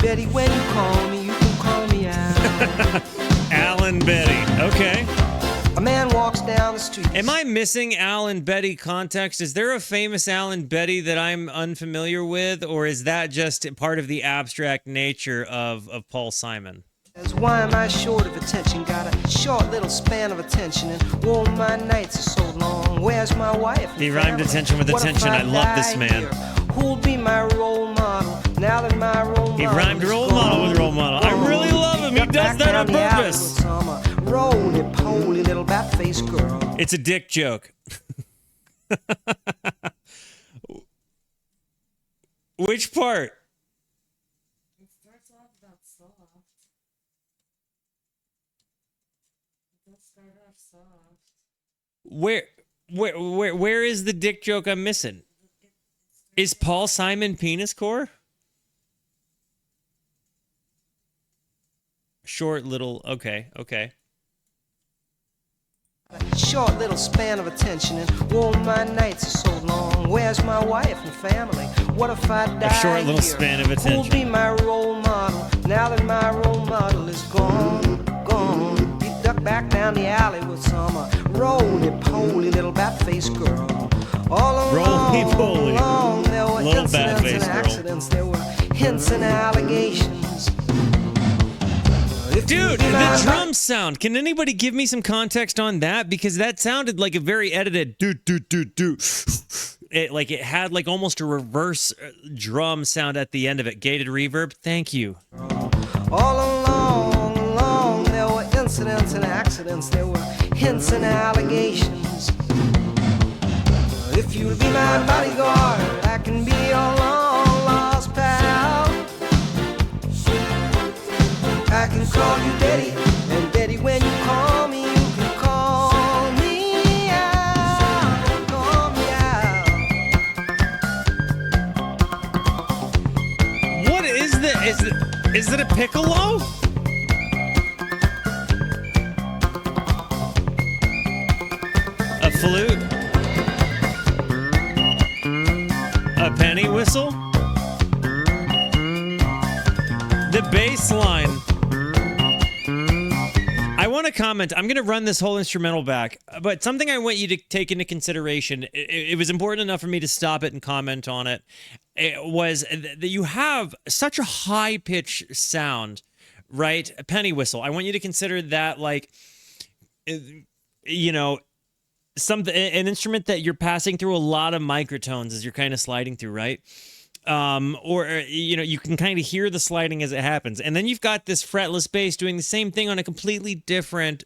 Speaker 2: Betty, when you call me, you can call me Al.
Speaker 1: Alan Betty. Okay.
Speaker 2: A man walks down the street.
Speaker 1: Am I missing Alan Betty context? Is there a famous Alan Betty that I'm unfamiliar with, or is that just part of the abstract nature of Paul Simon?
Speaker 2: Why am I short of attention? Got a short little span of attention, and whoa, my nights are so long. Where's my wife?
Speaker 1: He rhymed attention with attention. I love this man.
Speaker 2: Who'll be my role model now that my role model?
Speaker 1: He rhymed role model with role model. I really love him. He does that on purpose.
Speaker 2: Roly-poly little bat-faced girl.
Speaker 1: It's a dick joke. Which part? Where is the dick joke I'm missing? Is Paul Simon penis core? Short little, okay.
Speaker 2: Short little span of attention, and whoa, my nights are so long. Where's my wife and family? What if I die?
Speaker 1: A short little
Speaker 2: here?
Speaker 1: span of attention.
Speaker 2: Who'll be my role model now that my role model is gone? He ducked back down the alley with some roly-poly little bat-faced girl. All
Speaker 1: Roly-poly.
Speaker 2: along, there were
Speaker 1: Little
Speaker 2: incidents
Speaker 1: bat-faced
Speaker 2: and
Speaker 1: girl.
Speaker 2: accidents. There were hints and allegations.
Speaker 1: Dude, the drum sound. Can anybody give me some context on that? Because that sounded like a very edited do. It had like almost a reverse drum sound at the end of it. Gated reverb. Thank you.
Speaker 2: All along, there were incidents and accidents. There were hints and allegations. If you'll be my bodyguard, I can be your long-lost pal. I can call you Daddy, and Daddy, when you call me, you can call me out. Call me out.
Speaker 1: What is this? Is it a piccolo? A flute? A penny whistle? The bass line. I want to comment. I'm going to run this whole instrumental back, but something I want you to take into consideration, it was important enough for me to stop it and comment on it, was that you have such a high-pitched sound, right? A penny whistle. I want you to consider that like, you know, an instrument that you're passing through a lot of microtones as you're kind of sliding through, right? You can kind of hear the sliding as it happens. And then you've got this fretless bass doing the same thing on a completely different,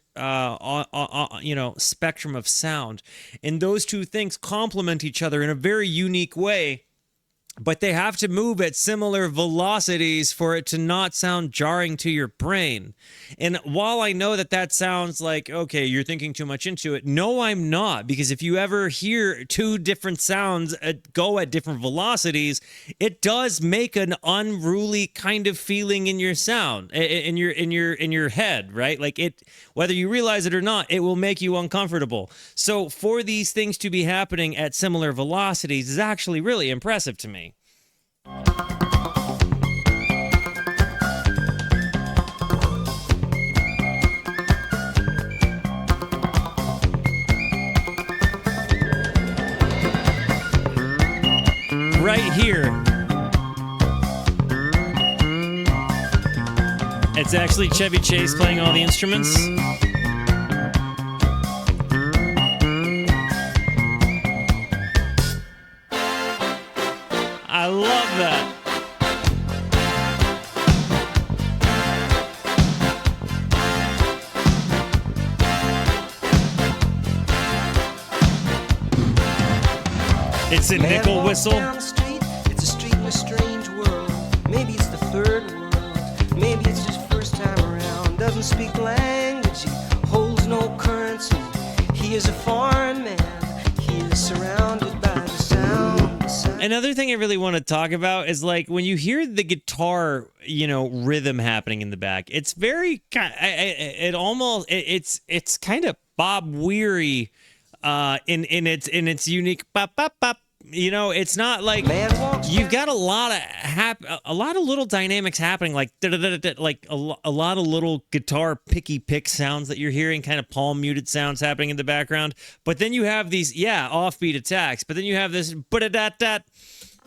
Speaker 1: spectrum of sound. And those two things complement each other in a very unique way. But they have to move at similar velocities for it to not sound jarring to your brain. And while I know that sounds like, okay, you're thinking too much into it, no, I'm not. Because if you ever hear two different sounds go at different velocities, it does make an unruly kind of feeling in your sound, in your head, right? Like it, whether you realize it or not, it will make you uncomfortable. So for these things to be happening at similar velocities is actually really impressive to me. Right here. It's actually Chevy Chase playing all the instruments. I love that. It's a nickel whistle.
Speaker 2: Down the street, it's a street in a strange world. Maybe it's the third world. Maybe it's just first time around. Doesn't speak language. He holds no currency. He is a foreign man. He is surrounded by the sound.
Speaker 1: Another thing I really want to talk about is like when you hear the guitar, rhythm happening in the back. It's very it's kind of Bob Weary in its unique bop bop bop. It's not like you've got a lot of little dynamics happening, like like a lot of little guitar pick sounds that you're hearing, kind of palm muted sounds happening in the background. But then you have these offbeat attacks. But then you have this da-da-da-da.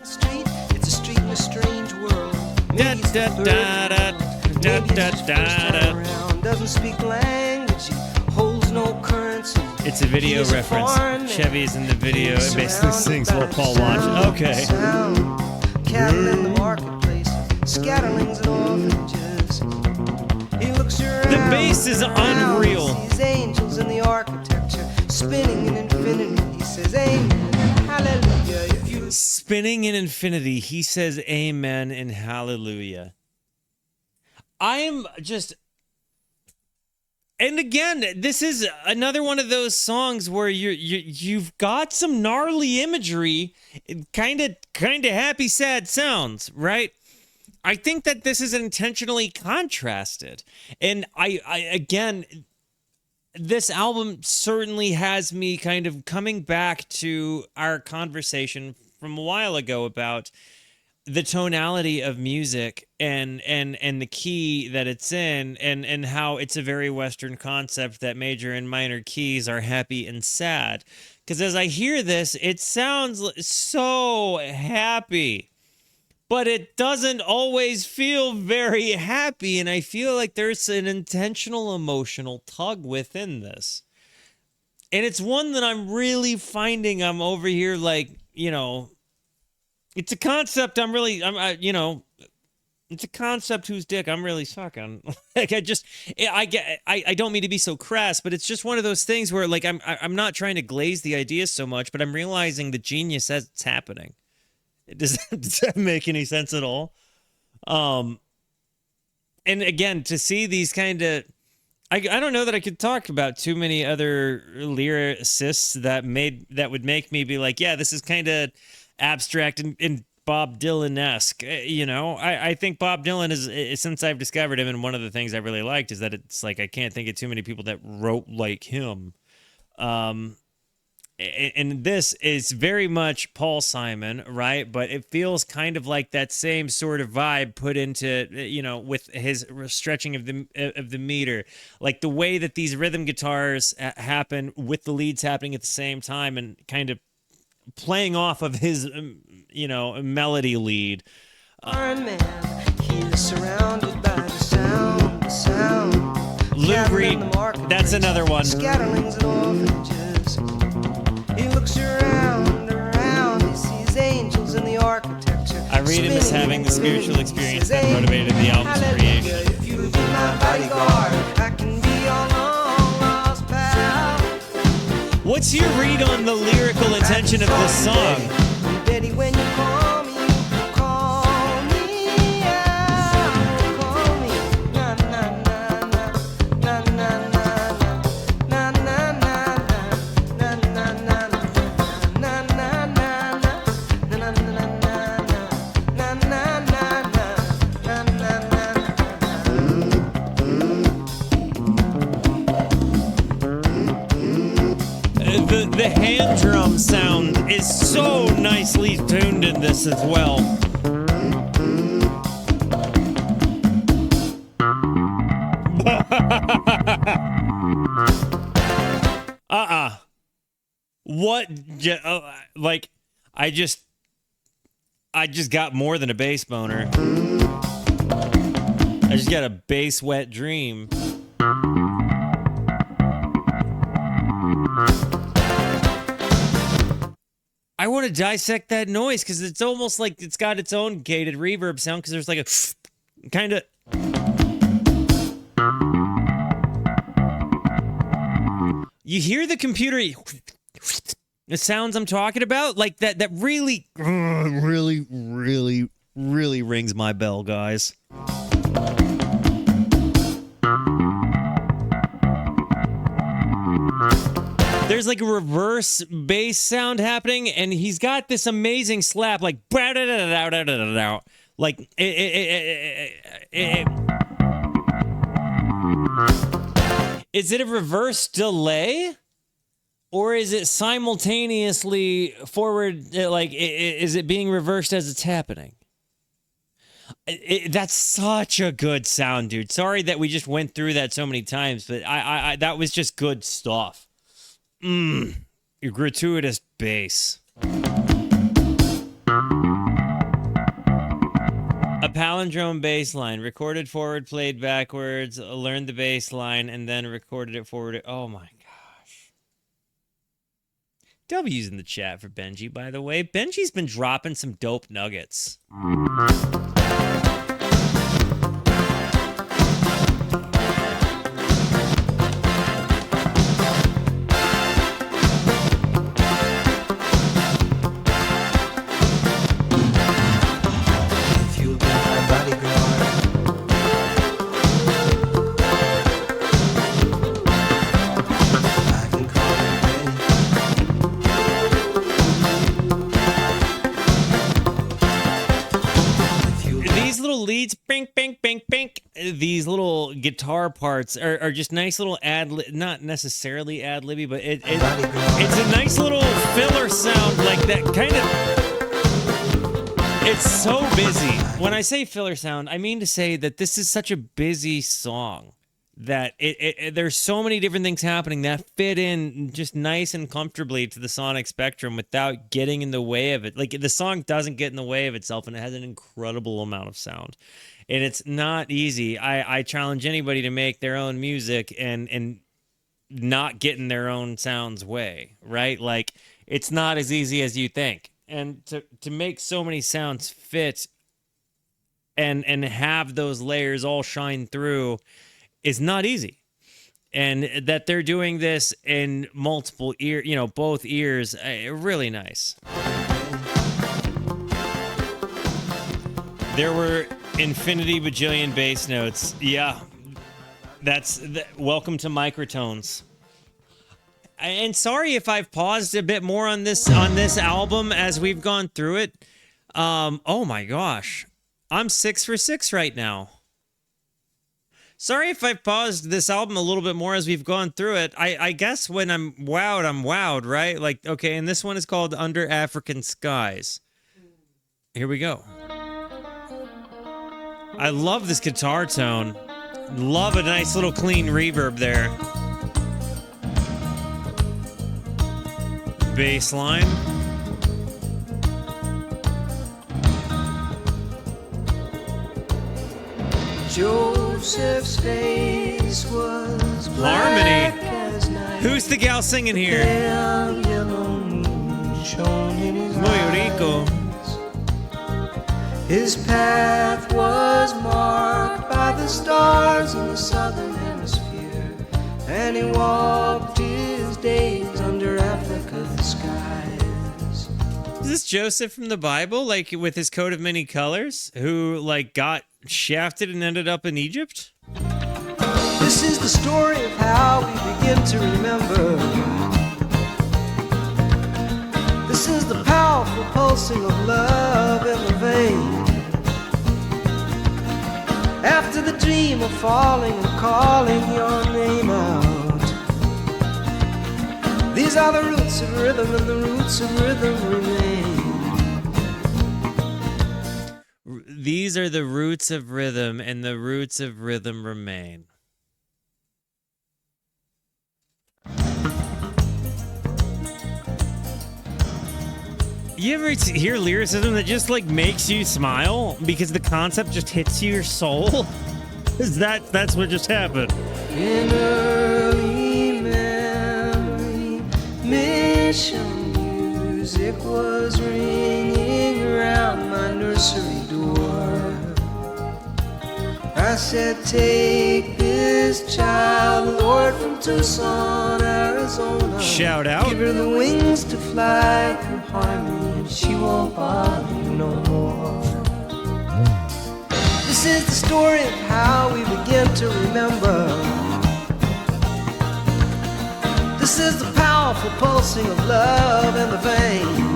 Speaker 2: Street, it's a street in a strange world. Maybe it's the third world. Maybe it's just first time around. Doesn't speak language. He holds no currency.
Speaker 1: It's a video reference. Chevy's in the video. It basically sings while Paul watches. Okay.
Speaker 2: Cattle in the marketplace, scatterlings and orphanages. He looks around.
Speaker 1: The bass is unreal.
Speaker 2: He sees angels in the architecture, spinning in infinity. He says, "Amen, hallelujah."
Speaker 1: Spinning in infinity, he says, "Amen and hallelujah." I'm just, and again, this is another one of those songs where you've got some gnarly imagery, kind of happy, sad sounds, right? I think that this is intentionally contrasted, and I again, this album certainly has me kind of coming back to our conversation from a while ago about the tonality of music and the key that it's in, and how it's a very Western concept that major and minor keys are happy and sad. Because as I hear this, it sounds so happy, but it doesn't always feel very happy, and I feel like there's an intentional emotional tug within this. And it's one that I'm really finding I'm over here, like, you know, it's a concept it's a concept whose dick I'm really sucking. Like, I don't mean to be so crass, but it's just one of those things where, like, I'm not trying to glaze the idea so much, but I'm realizing the genius as it's happening. Does that make any sense at all? And again, to see these kind of, I don't know that I could talk about too many other lyricists that would make me be like, yeah, this is kind of abstract and Bob Dylan-esque. You know, I think Bob Dylan is, since I've discovered him, and one of the things I really liked is that it's like I can't think of too many people that wrote like him. And this is very much Paul Simon, right? But it feels kind of like that same sort of vibe put into, you know, with his stretching of the meter, like the way that these rhythm guitars happen with the leads happening at the same time, and kind of playing off of his, you know, melody lead.
Speaker 2: Iron Man, he is surrounded by the sound.
Speaker 1: Lou Reed, that's another one.
Speaker 2: Scatterlings and orphanages. He looks around, he sees angels in the architecture.
Speaker 1: I read him as having the spiritual experience that motivated the album's creation.
Speaker 2: If you be my bodyguard, I can be your long lost pal.
Speaker 1: What's your read on the lyrical intention of this song?
Speaker 2: Betty, when you call me out. Call me, na na na na na na na na na na na.
Speaker 1: The hand drum sound is so nicely tuned in this as well. What? Like, I just got more than a bass boner. I just got a bass wet dream. I want to dissect that noise because it's almost like it's got its own gated reverb sound, because there's like a kind of. You hear the computer, the sounds I'm talking about, like that really rings my bell, guys. There's like a reverse bass sound happening, and he's got this amazing slap, like is it a reverse delay, or is it simultaneously forward? Like, is it being reversed as it's happening? That's such a good sound, dude. Sorry that we just went through that so many times, but I that was just good stuff. Your gratuitous bass. A palindrome bass line, recorded forward, played backwards, learned the bass line, and then recorded it forward. Oh my gosh. W's in the chat for Benji, by the way. Benji's been dropping some dope nuggets. little leads, bink, bink, bink, bink. These little guitar parts are just nice little not necessarily ad-libby, but it's a nice little filler sound, like that kind of. It's so busy. When I say filler sound, I mean to say that this is such a busy song that there's so many different things happening that fit in just nice and comfortably to the sonic spectrum without getting in the way of it. Like, the song doesn't get in the way of itself, and it has an incredible amount of sound. And it's not easy. I challenge anybody to make their own music and not get in their own sound's way, right? Like, it's not as easy as you think. And to make so many sounds fit and have those layers all shine through is not easy. And that they're doing this in multiple both ears, really nice. There were infinity bajillion bass notes. Yeah, welcome to microtones. And sorry if I've paused a bit more on this album as we've gone through it. Oh my gosh, I'm 6 for 6 right now. Sorry if I've paused this album a little bit more as we've gone through it. I guess when I'm wowed, right? Like, okay, and this one is called Under African Skies. Here we go. I love this guitar tone. Love a nice little clean reverb there. Bass line.
Speaker 2: Joseph's face was
Speaker 1: Harmony.
Speaker 2: as night.
Speaker 1: Who's the gal singing here?
Speaker 2: Pale yellow moon shone in his
Speaker 1: Muy rico.
Speaker 2: eyes. His path was marked by the stars in the southern hemisphere, and he walked his days under Africa's skies.
Speaker 1: Is this Joseph from the Bible, like with his coat of many colors, who like got shafted and ended up in Egypt?
Speaker 2: This is the story of how we begin to remember. This is the powerful pulsing of love in the vein. After the dream of falling and calling your name out. These are the roots of rhythm, and the roots of rhythm remain.
Speaker 1: These are the roots of rhythm, and the roots of rhythm remain. You ever hear lyricism that just like makes you smile because the concept just hits your soul? That's what just happened.
Speaker 2: In early memory, mission music was ringing around my nursery door. I said, take this child, Lord, from Tucson, Arizona.
Speaker 1: Shout out.
Speaker 2: Give her the wings to fly through harmony, and she won't bother you no more. This is the story of how we begin to remember. This is the powerful pulsing of love in the vein.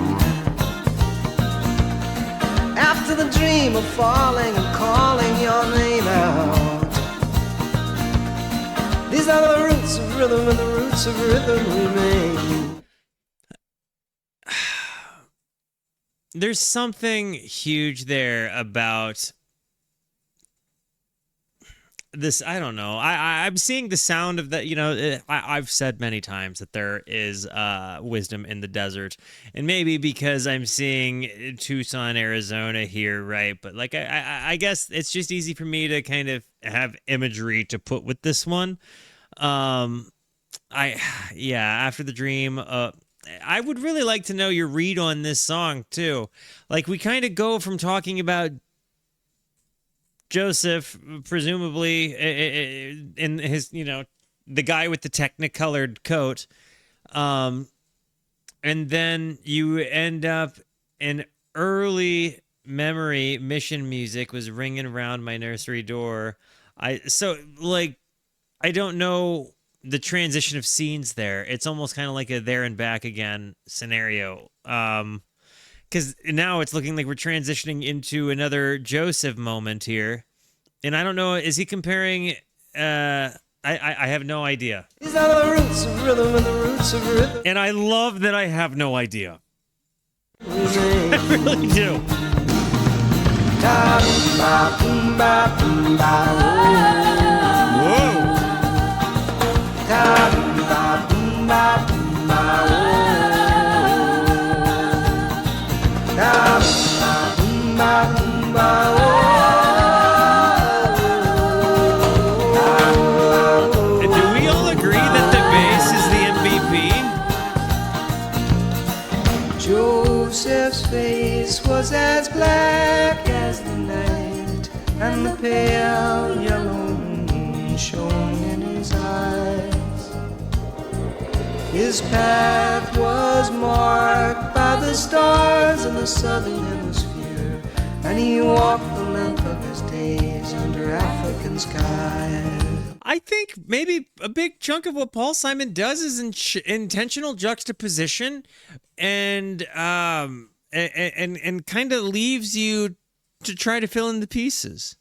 Speaker 2: After the dream of falling and calling your name out. These are the roots of rhythm, and the roots of rhythm remain.
Speaker 1: There's something huge there about this. I don't know. I'm seeing the sound of that. You know, I've said many times that there is wisdom in the desert, and maybe because I'm seeing Tucson, Arizona here, right? But like, I guess it's just easy for me to kind of have imagery to put with this one. After the dream, I would really like to know your read on this song too. Like, we kind of go from talking about Joseph, presumably in his, the guy with the technicolored coat, and then you end up in early memory. Mission music was ringing around my nursery door. I don't know the transition of scenes there. It's almost kind of like a there and back again scenario. because now it's looking like we're transitioning into another Joseph moment here. And I don't know, is he comparing, I have no idea.
Speaker 2: These are the roots of rhythm and the roots of rhythm.
Speaker 1: And I love that I have no idea. I really do. Do we all agree that the bass is the MVP?
Speaker 2: Joseph's face was as black as the night, and the pale yellow moon shone in his eyes. His path was marked by the stars in the southern hemisphere, and he walked the length of his days under African skies.
Speaker 1: I think maybe a big chunk of what Paul Simon does is intentional juxtaposition, and kind of leaves you to try to fill in the pieces.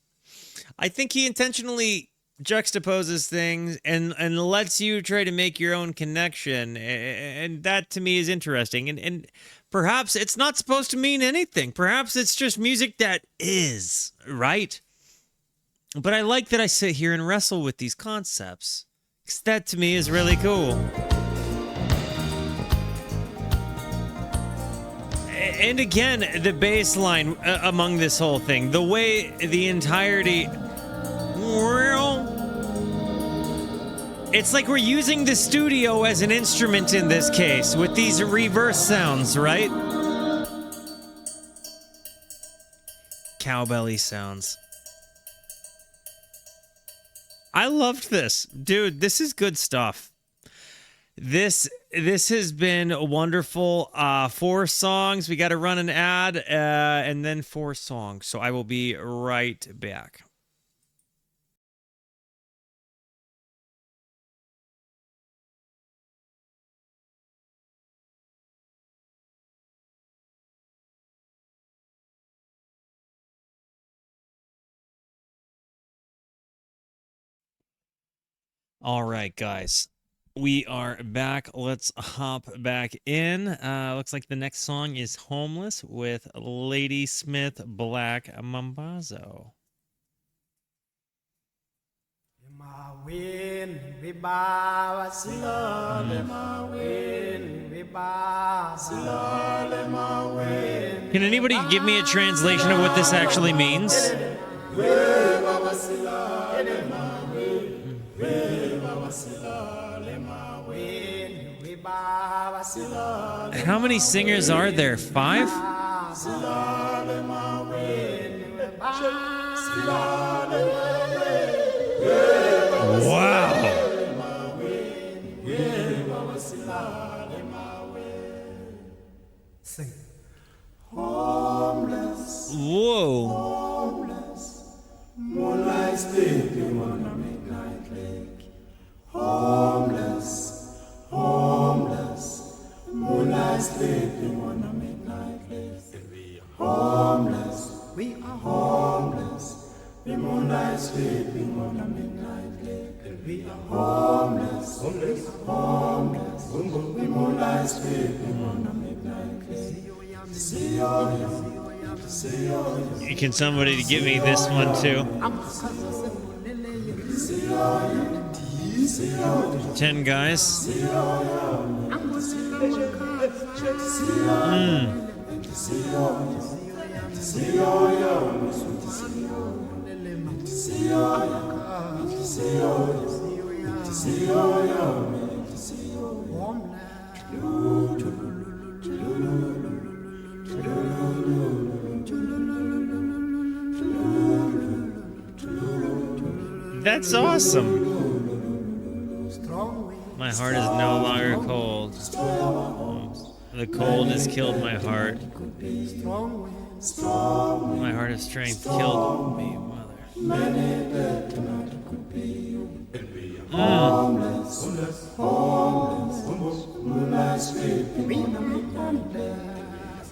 Speaker 1: I think he intentionally juxtaposes things and lets you try to make your own connection, and that to me is interesting. And perhaps it's not supposed to mean anything. Perhaps it's just music that is, right? But I like that I sit here and wrestle with these concepts, because that to me is really cool. And again, the bass line among this whole thing, the way the entirety... It's like we're using the studio as an instrument in this case, with these reverse sounds, right? Cowbelly sounds. I loved this. Dude, this is good stuff. This has been wonderful. 4 songs. We got to run an ad, and then 4 songs. So I will be right back. All right, guys. We are back. Let's hop back in. Looks like the next song is Homeless with Lady Smith Black Mambazo. Can anybody give me a translation of what this actually means? How many singers are there? 5? Wow.
Speaker 2: Sing. Homeless.
Speaker 1: Whoa.
Speaker 2: Homeless. Moonlight sleeping on a midnight lake. Homeless. Homeless, moonlight sleeping on a midnight lake. We are homeless, we are homeless. We moonlight sleeping on a midnight lake. We are homeless, homeless, homeless. We moonlight sleeping on a midnight lake.
Speaker 1: Can somebody give me this one too? 10 guys. That's awesome. My heart is no longer cold. The cold has killed my heart. My heart of strength killed me, mother.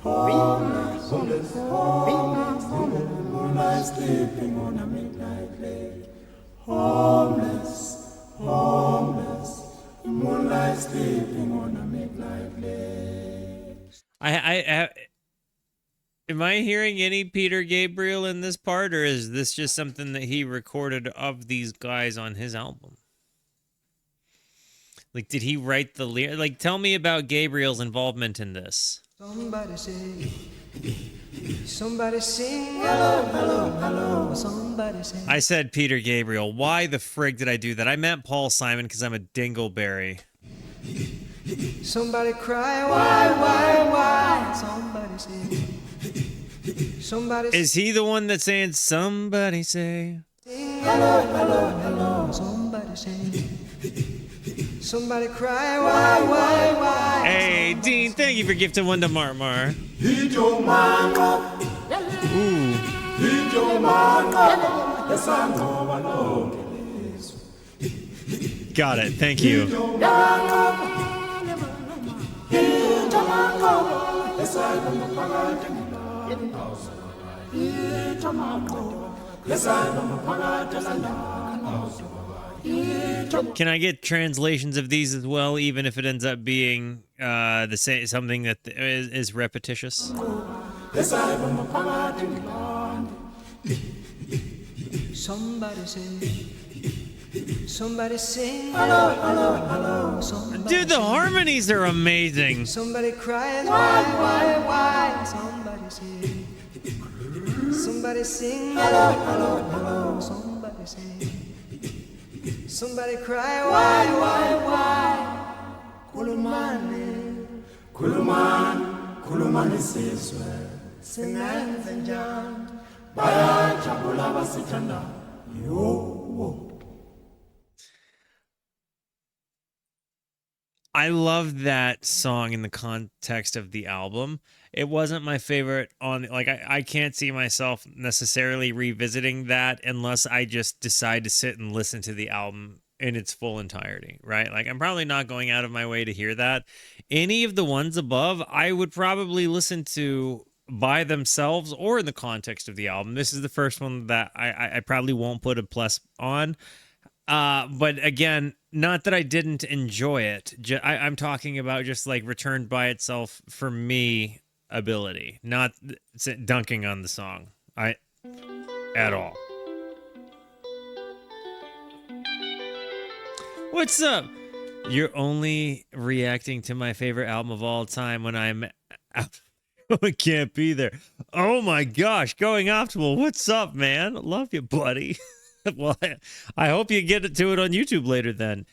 Speaker 3: Homeless, homeless, homeless, homeless, moonlight sleeping on a midnight lake. Homeless, homeless, moonlight sleeping on a midnight lake.
Speaker 1: Am I hearing any Peter Gabriel in this part, or is this just something that he recorded of these guys on his album? Like, did he write the lyrics? Like, tell me about Gabriel's involvement in this.
Speaker 2: Somebody say, somebody sing, hello, hello, hello, somebody say.
Speaker 1: I said Peter Gabriel. Why the frig did I do that? I meant Paul Simon because I'm a dingleberry.
Speaker 2: Somebody cry, why, somebody say, somebody
Speaker 1: Is he the one that's saying, somebody say?
Speaker 2: sing, hello, hello, hello, somebody say. Somebody cry, why?
Speaker 1: Hey, Dean, thank you for gifting one to Marmar. Got it, thank you. Can I get translations of these as well, even if it ends up being the same, something that is repetitious?
Speaker 2: Somebody say, somebody sing, hello, hello, hello, somebody
Speaker 1: Dude, the harmonies are amazing.
Speaker 2: somebody cries, why, somebody say, somebody sing, hello, hello, hello, somebody say, somebody cry, why, kulumani sizwe, sinanzenjani, bayajabula basithanda,
Speaker 1: I love that song in the context of the album. It wasn't my favorite on, like, I can't see myself necessarily revisiting that unless I just decide to sit and listen to the album in its full entirety, right? Like, I'm probably not going out of my way to hear that. Any of the ones above, I would probably listen to by themselves or in the context of the album. This is the first one that I probably won't put a plus on. But again, not that I didn't enjoy it. I'm talking about just like returned by itself for me ability, not dunking on the song. At all. What's up? You're only reacting to my favorite album of all time when I'm out. I can't be there. Oh my gosh, Going Optimal. What's up, man? Love you, buddy. Well, I hope you get to it on YouTube later then.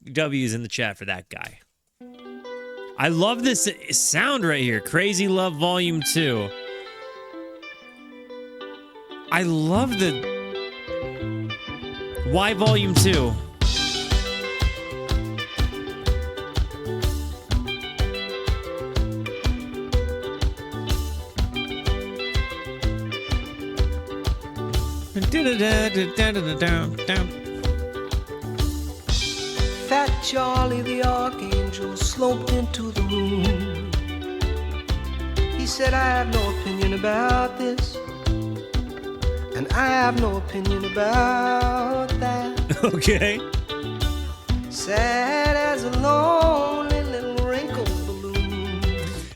Speaker 1: W's in the chat for that guy. I love this sound right here. Crazy Love Volume 2. I love the... Why Volume 2?
Speaker 2: Fat Charlie the Archangel sloped into the room. He said, I have no opinion about this, and I have no opinion about that.
Speaker 1: Okay.
Speaker 2: Sad as a lonely little wrinkled balloon.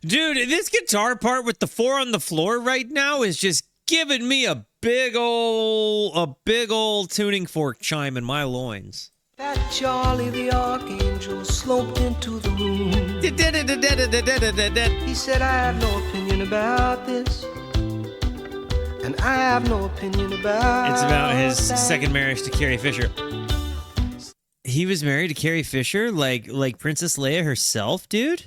Speaker 1: Dude, this guitar part with the 4 on the floor right now is just giving me a big old tuning fork chime in my loins.
Speaker 2: Fat Charlie the Archangel sloped into the room. He said, I have no opinion about this, and I have no opinion about
Speaker 1: It's about his
Speaker 2: that.
Speaker 1: second marriage to Carrie Fisher. He was married to Carrie Fisher, like Princess Leia herself, dude?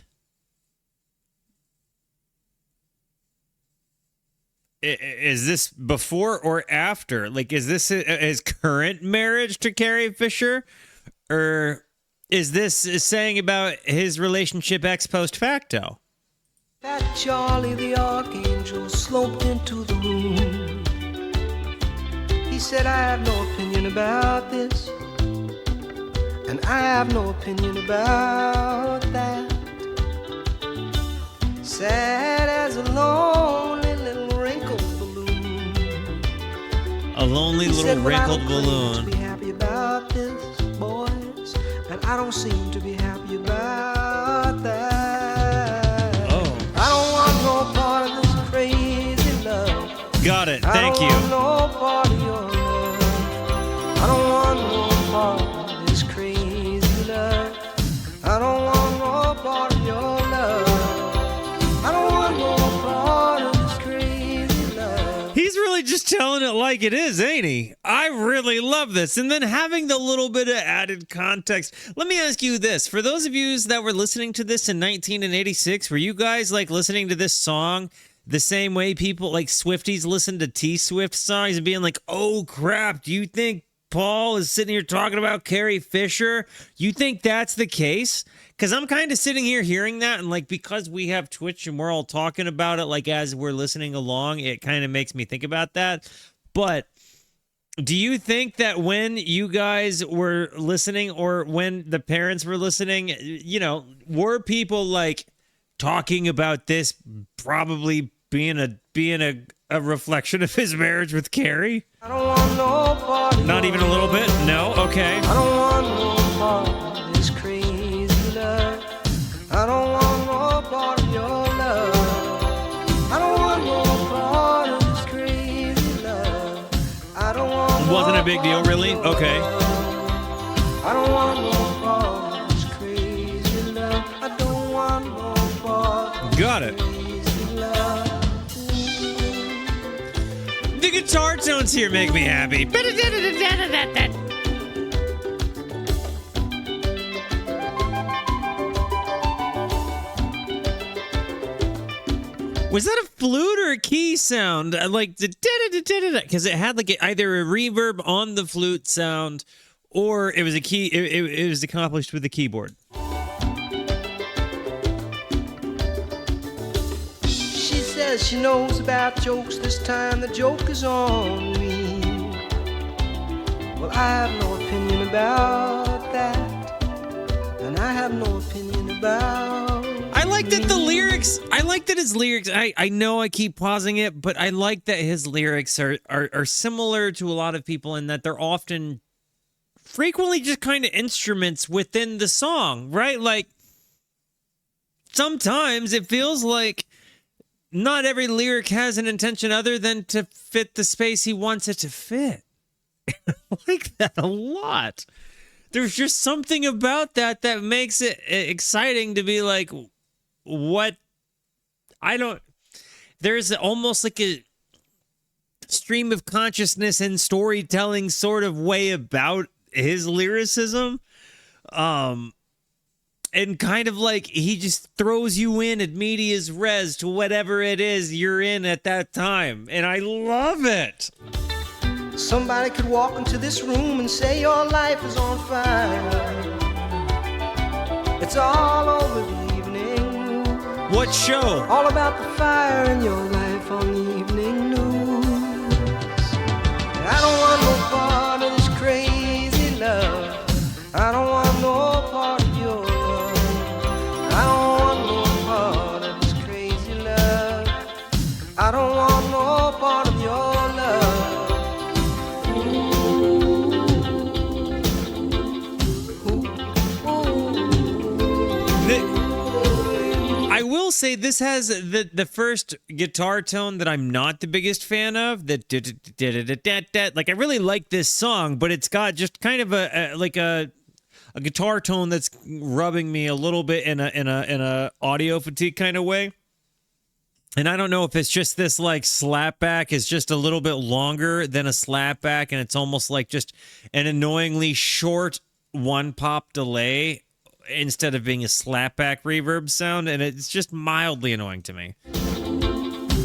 Speaker 1: Is this before or after? Like, is this his current marriage to Carrie Fisher? Or is this saying about his relationship ex post facto?
Speaker 2: Fat Charlie the Archangel sloped into the room. He said, I have no opinion about this, and I have no opinion about that. sad as a lonely little wrinkled balloon.
Speaker 1: A lonely
Speaker 2: He
Speaker 1: little
Speaker 2: said, "Well, I
Speaker 1: wrinkled
Speaker 2: don't claim
Speaker 1: balloon.
Speaker 2: to be happy about this, boys, and I don't seem to be happy about that.
Speaker 1: Oh.
Speaker 2: I don't want no part of this crazy love.
Speaker 1: Got it.
Speaker 2: I
Speaker 1: Thank
Speaker 2: don't
Speaker 1: you.
Speaker 2: want no part of your love. I don't want no part of this crazy love. I don't want no part of your love. I don't want no part of this crazy love."
Speaker 1: He's really just telling it like it is, ain't he? I really love this. And then having the little bit of added context. Let me ask you this. For those of you that were listening to this in 1986, were you guys like listening to this song the same way people like Swifties listen to T-Swift songs and being like, oh crap, do you think Paul is sitting here talking about Carrie Fisher? You think that's the case? Because I'm kind of sitting here hearing that, and like because we have Twitch and we're all talking about it, like as we're listening along, it kind of makes me think about that. But do you think that when you guys were listening, or when the parents were listening, you know, were people like talking about this probably being a reflection of his marriage with Carrie?
Speaker 2: I don't want no part of
Speaker 1: Not
Speaker 2: your
Speaker 1: even a little bit?
Speaker 2: love.
Speaker 1: No? Okay.
Speaker 2: I don't want no part of this crazy love. I don't want no part of your love. I don't want no part of this crazy love. I don't want
Speaker 1: Wasn't
Speaker 2: no
Speaker 1: a big deal,
Speaker 2: part of
Speaker 1: really?
Speaker 2: your
Speaker 1: Okay.
Speaker 2: love. I don't want no part of this crazy love. I don't want no part of
Speaker 1: Got it.
Speaker 2: crazy love.
Speaker 1: The guitar tones here make me happy. Was that a flute or a key sound? I like the because it had like either a reverb on the flute sound, or it was a key. It was accomplished with the keyboard.
Speaker 2: She says she knows about jokes. This time the joke is on me. Well, I have no opinion about that, and I have no opinion about.
Speaker 1: I like that the lyrics. I like that his lyrics. I know I keep pausing it, but I like that his lyrics are similar to a lot of people in that they're often, frequently just kind of instruments within the song, right? Like sometimes it feels like not every lyric has an intention other than to fit the space he wants it to fit. I like that a lot. There's just something about that that makes it exciting to be like, what? There's almost like a stream of consciousness and storytelling sort of way about his lyricism. And kind of like he just throws you in at medias res to whatever it is you're in at that time. And I love it.
Speaker 2: Somebody could walk into this room and say your life is on fire. It's all over the evening.
Speaker 1: What show?
Speaker 2: All about the fire in your life on the evening news. I don't want no part of this crazy love. I don't want no part of your love. I don't want no part of this crazy love. I don't want no part of your love.
Speaker 1: I will say this has the first guitar tone that I'm not the biggest fan of. Like I really like this song, but it's got just kind of a guitar tone that's rubbing me a little bit in a audio fatigue kind of way. And I don't know if it's just this like slapback is just a little bit longer than a slapback, and it's almost like just an annoyingly short one pop delay instead of being a slapback reverb sound, and it's just mildly annoying to me.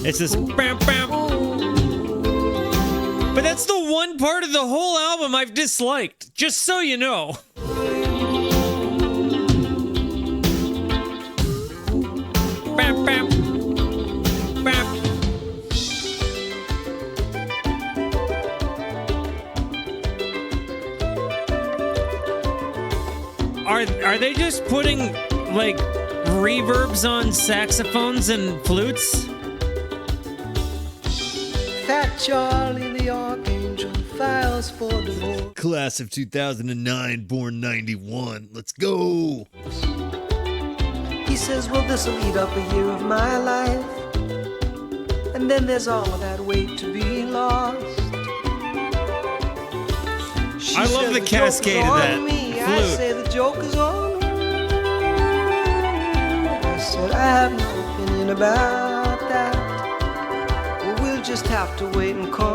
Speaker 1: It's this bam bam. But that's the one part of the whole album I've disliked, just so you know. Bam bam. Bam. Are they just putting like reverbs on saxophones and flutes.
Speaker 2: Fat Charlie the Archangel files for divorce.
Speaker 4: Class of 2009, born 91. Let's go.
Speaker 2: He says, well, this'll eat up a year of my life. And then there's all of that weight to be lost. She
Speaker 1: I love
Speaker 2: says,
Speaker 1: the
Speaker 2: joke is
Speaker 1: cascade of
Speaker 2: on
Speaker 1: that
Speaker 2: me. I
Speaker 1: flute.
Speaker 2: say the joke is on me. I said, I have no opinion about that. We'll just have to wait and confer.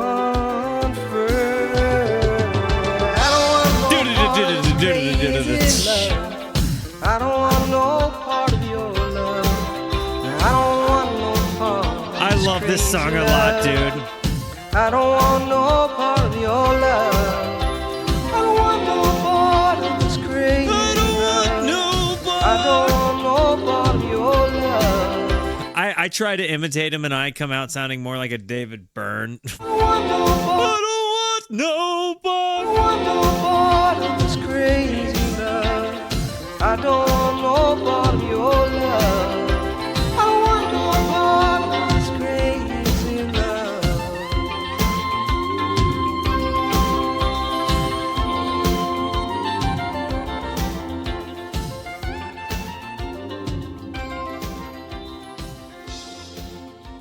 Speaker 2: I don't want no part of your crazy love. I don't want no part of your love. I don't want no part of
Speaker 1: I love this song a lot, dude.
Speaker 2: I don't want no part of your love. I don't want no part of this crazy love. I don't want no part of your love.
Speaker 1: I try to imitate him and I come out sounding more like a David Byrne.
Speaker 2: I don't want no part.
Speaker 1: No part.
Speaker 2: I don't want no part of this crazy love. I don't want no part of your love. I don't want no part of this crazy love.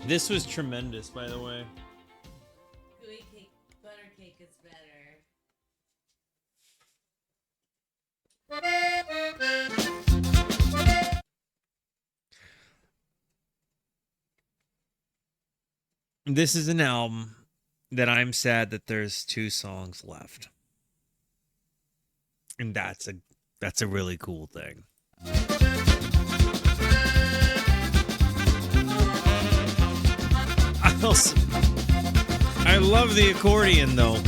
Speaker 1: This was tremendous, by the way.
Speaker 5: Gooey cake, butter cake is better.
Speaker 1: This is an album that I'm sad that there's 2 songs left. And that's a really cool thing. I love the accordion though.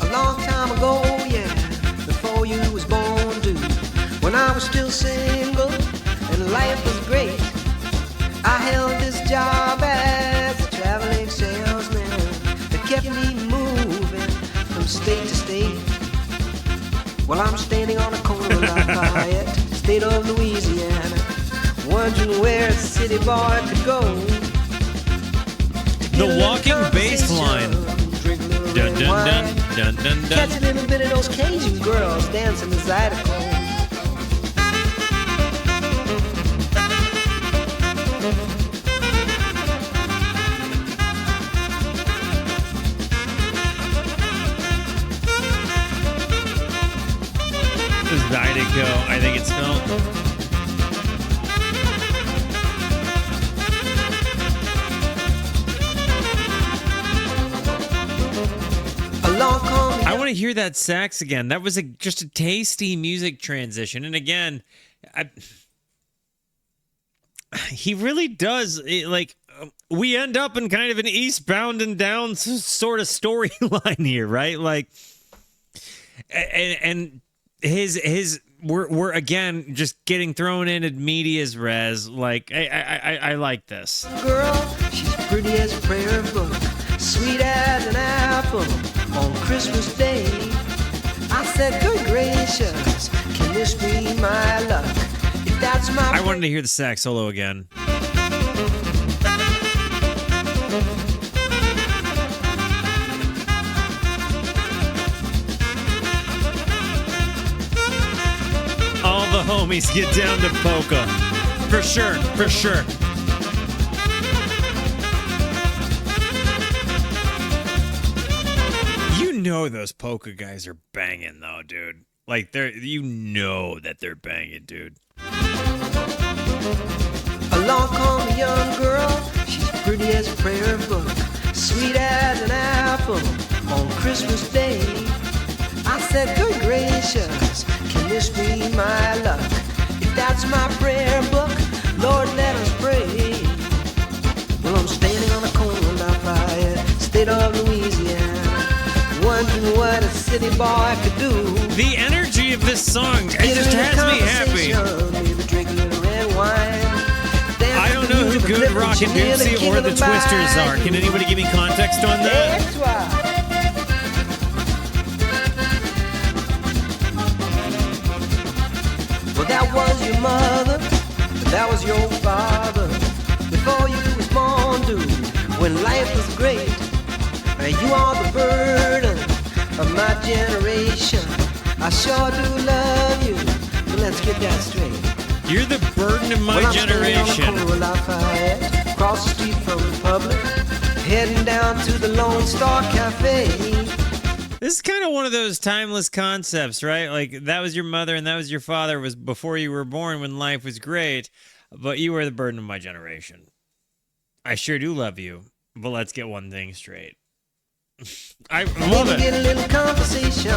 Speaker 2: A long time ago, yeah, before you was born, dude. When I was still single and life was great, I held this job as a traveling salesman that kept me moving from state to state. Well, I'm standing on a corner of Lafayette, state of Louisiana, wondering where a city boy could go.
Speaker 1: The walking bass line. Dun, dun, dun, dun, dun,
Speaker 2: Catch a
Speaker 1: dun.
Speaker 2: little bit of those Cajun girls dancing the zydeco.
Speaker 1: Zydeco, I think it's spelled. I want to hear that sax again. That was just a tasty music transition. And again, he really does. We end up in kind of an eastbound and down sort of storyline here, right? Like, and his we're again just getting thrown in at medias res. Like, I like this.
Speaker 2: Girl, she's pretty as a prayer book, sweet as an apple on Christmas Day. I said, good gracious, can this be my luck? If that's my
Speaker 1: I wanted to hear the sax solo again. All the homies get down to polka. For sure, for sure. You know those polka guys are banging though, dude. Like you know that they're banging, dude.
Speaker 2: Along come a young girl, she's pretty as a prayer book, sweet as an apple on Christmas Day. I said, good gracious, can this be my luck? If that's my prayer book, Lord, let us pray. Well, I'm standing on the corner of Lafayette, state of Louisiana, wondering what a city boy could do.
Speaker 1: The energy of this song, it just has me happy.
Speaker 2: Maybe drink a little red wine.
Speaker 1: I don't know who Good Rockin' Dipsy or the Twisters are. Can anybody give me context on that?
Speaker 2: That's right. Well, that was your mother when life was great. You are the burden of my generation. I sure do love you, but let's get that straight.
Speaker 1: You're the burden of my
Speaker 2: Well, I'm
Speaker 1: generation.
Speaker 2: standing on the corner of Lafayette, across the street from Republic, heading down to the Lone Star Cafe.
Speaker 1: This is kind of one of those timeless concepts, right? Like, that was your mother and that was your father was before you were born when life was great, but you are the burden of my generation. I sure do love you, but let's get one thing straight. I love
Speaker 2: Maybe get a
Speaker 1: it.
Speaker 2: little conversation,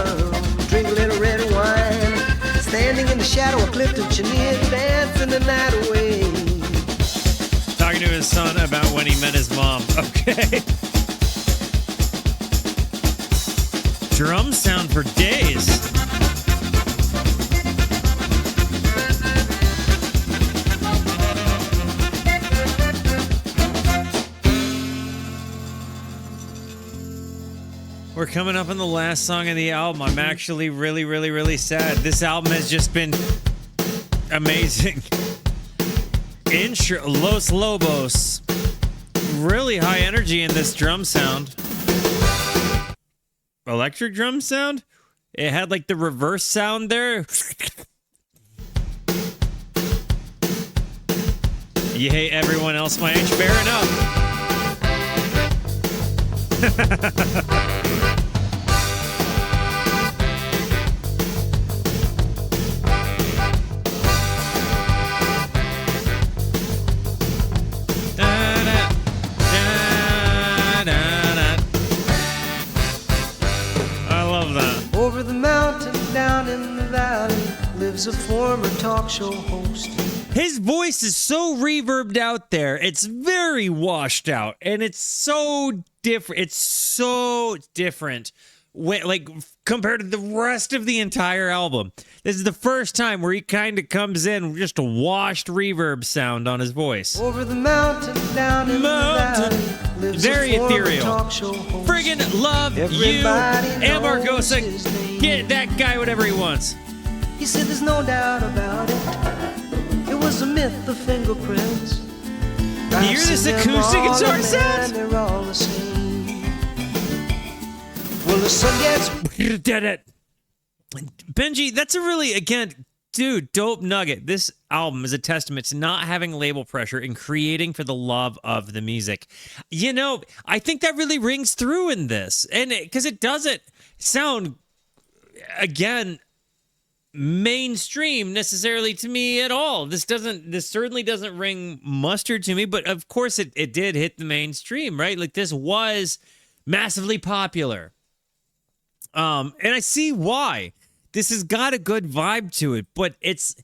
Speaker 2: drink a little red wine, standing in the shadow of Clifton Chenier, dancing the night away.
Speaker 1: Talking to his son about when he met his mom. Okay. Drum sound for days. We're coming up on the last song of the album. I'm actually really, really, really sad. This album has just been amazing. Intro, Los Lobos. Really high energy in this drum sound. Electric drum sound? It had like the reverse sound there. You hate everyone else my age? Fair enough. I love that.
Speaker 2: Over the mountain, down in the valley, lives a former talk show host.
Speaker 1: His voice is so reverbed out there. It's very washed out, and it's so different. It's so different, when, like compared to the rest of the entire album. This is the first time where he kind of comes in with just a washed reverb sound on his voice.
Speaker 2: Over the mountain, down in the valley, lives
Speaker 1: Very
Speaker 2: a former
Speaker 1: ethereal.
Speaker 2: talk show host.
Speaker 1: Friggin' love you,
Speaker 2: Everybody
Speaker 1: and
Speaker 2: knows
Speaker 1: Margosa.
Speaker 2: his name.
Speaker 1: Get that guy whatever he wants.
Speaker 2: He said there's no doubt about it. It was a myth, the fingerprints.
Speaker 1: You hear this acoustic guitar sound?
Speaker 2: They're all the same. Well, the sun gets
Speaker 1: You did it. Benji, that's a really, again, dude, dope nugget. This album is a testament to not having label pressure and creating for the love of the music. You know, I think that really rings through in this. And because it doesn't sound, again, mainstream necessarily to me at all. This certainly doesn't ring mustard to me, but of course it did hit the mainstream, right? Like, this was massively popular. And I see why. This has got a good vibe to it, but it's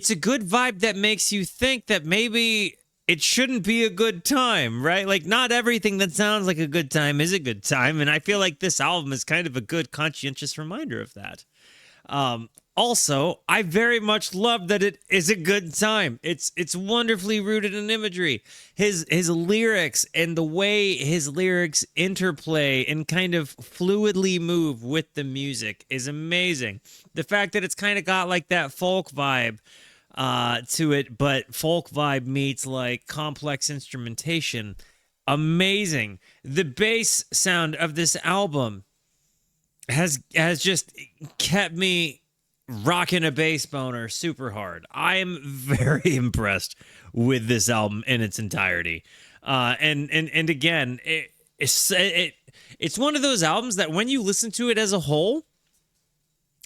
Speaker 1: a good vibe that makes you think that maybe it shouldn't be a good time, right? Like, not everything that sounds like a good time is a good time, and I feel like this album is kind of a good conscientious reminder of that. Also, I very much love that it is a good time. It's wonderfully rooted in imagery. His lyrics and the way his lyrics interplay and kind of fluidly move with the music is amazing. The fact that it's kind of got like that folk vibe to it, but folk vibe meets like complex instrumentation. Amazing. The bass sound of this album has just kept me rocking a bass boner super hard. I am very impressed with this album in its entirety. And again, it's one of those albums that when you listen to it as a whole,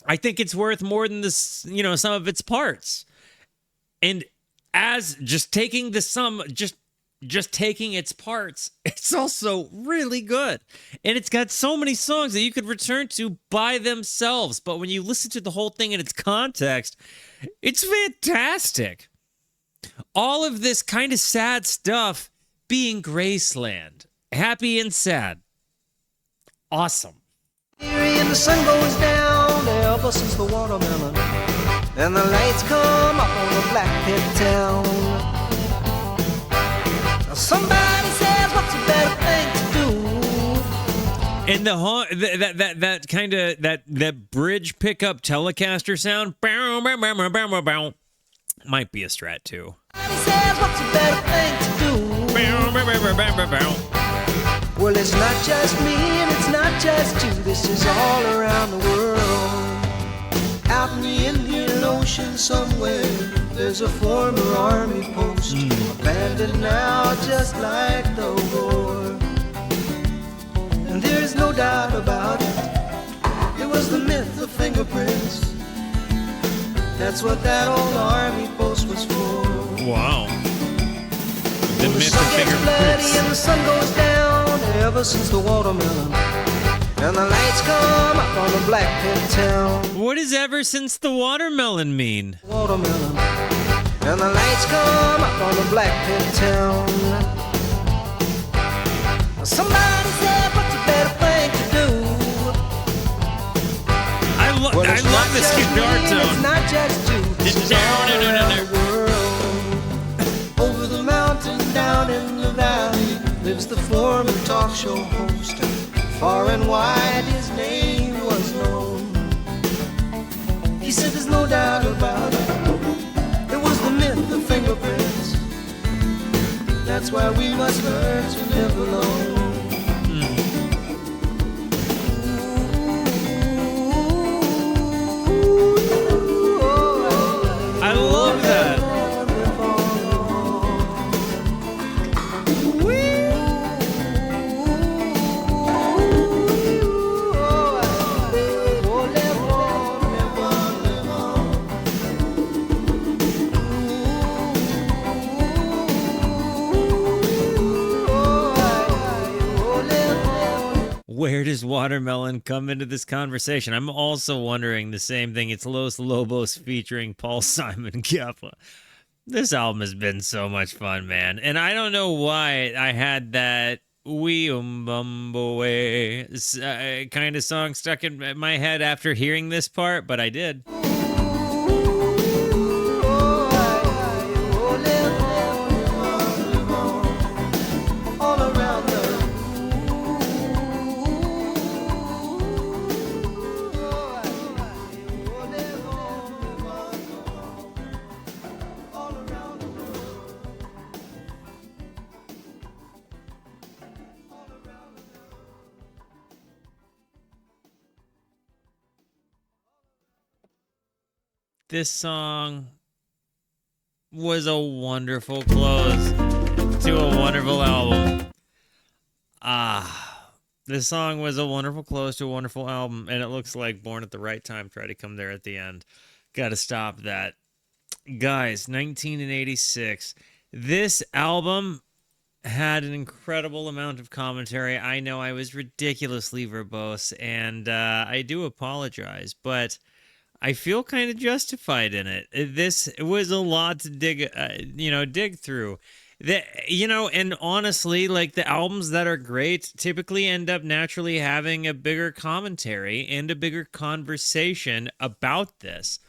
Speaker 1: I think it's worth more than this, some of its parts. And as just taking the sum, just taking its parts, it's also really good. And it's got so many songs that you could return to by themselves. But when you listen to the whole thing in its context, it's fantastic. All of this kind of sad stuff being Graceland. Happy and sad. Awesome.
Speaker 2: and the sun goes down ever since the watermelon, and the lights come up on the black pit town. Now somebody says, what's a better thing to do?
Speaker 1: And that kind of that bridge pickup Telecaster sound might be a Strat too.
Speaker 2: Somebody says, what's a better thing to do? Well, it's not just me and it's not just you. This is all around the world. Out in the Indian Ocean somewhere, there's a former army post, abandoned now just like the war. And there's no doubt about it, it was the myth of fingerprints. That's what that old army post was for.
Speaker 1: Wow. The
Speaker 2: The
Speaker 1: myth
Speaker 2: sun
Speaker 1: of
Speaker 2: gets bloody
Speaker 1: fingerprints.
Speaker 2: and the sun goes down ever since the watermelon. And the lights come up on the black pit town.
Speaker 1: What does ever since the watermelon mean?
Speaker 2: Watermelon. And the lights come up on the black pit town. Somebody said, what's a better thing to do?
Speaker 1: I
Speaker 2: Well, it's
Speaker 1: love
Speaker 2: not
Speaker 1: this
Speaker 2: just
Speaker 1: guitar
Speaker 2: me, It's
Speaker 1: tone.
Speaker 2: not just you. This is all around the world. Over the mountain, down in the valley, lives the former talk show host. Far and wide his name was known. He said there's no doubt about it, it was the myth of fingerprints. That's why we must learn to live alone.
Speaker 1: I love that. Where does watermelon come into this conversation? I'm also wondering the same thing. It's Los Lobos featuring Paul Simon Kappa. This album has been so much fun, man. And I don't know why I had that wee bumbo way kind of song stuck in my head after hearing this part, but I did. This song was a wonderful close to a wonderful album. This song was a wonderful close to a wonderful album, and it looks like Born at the Right Time tried to come there at the end. Gotta stop that. Guys, 1986. This album had an incredible amount of commentary. I know I was ridiculously verbose, and I do apologize, but I feel kind of justified in it. This was a lot to dig through. And honestly, like the albums that are great typically end up naturally having a bigger commentary and a bigger conversation about this.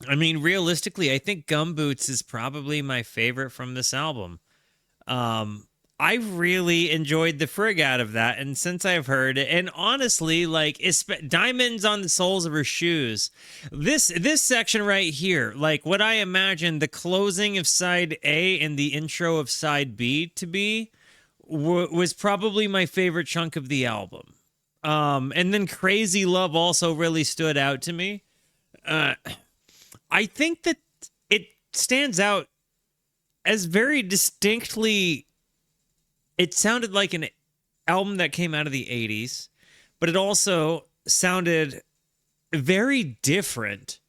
Speaker 1: Realistically, I think Gumboots is probably my favorite from this album. I really enjoyed the frig out of that, and since I've heard it, and honestly, like, it's diamonds on the soles of her shoes. This section right here, like what I imagine the closing of side A and the intro of side B to be, was probably my favorite chunk of the album. And then Crazy Love also really stood out to me. I think that it stands out as very distinctly. It sounded like an album that came out of the 80s, but it also sounded very different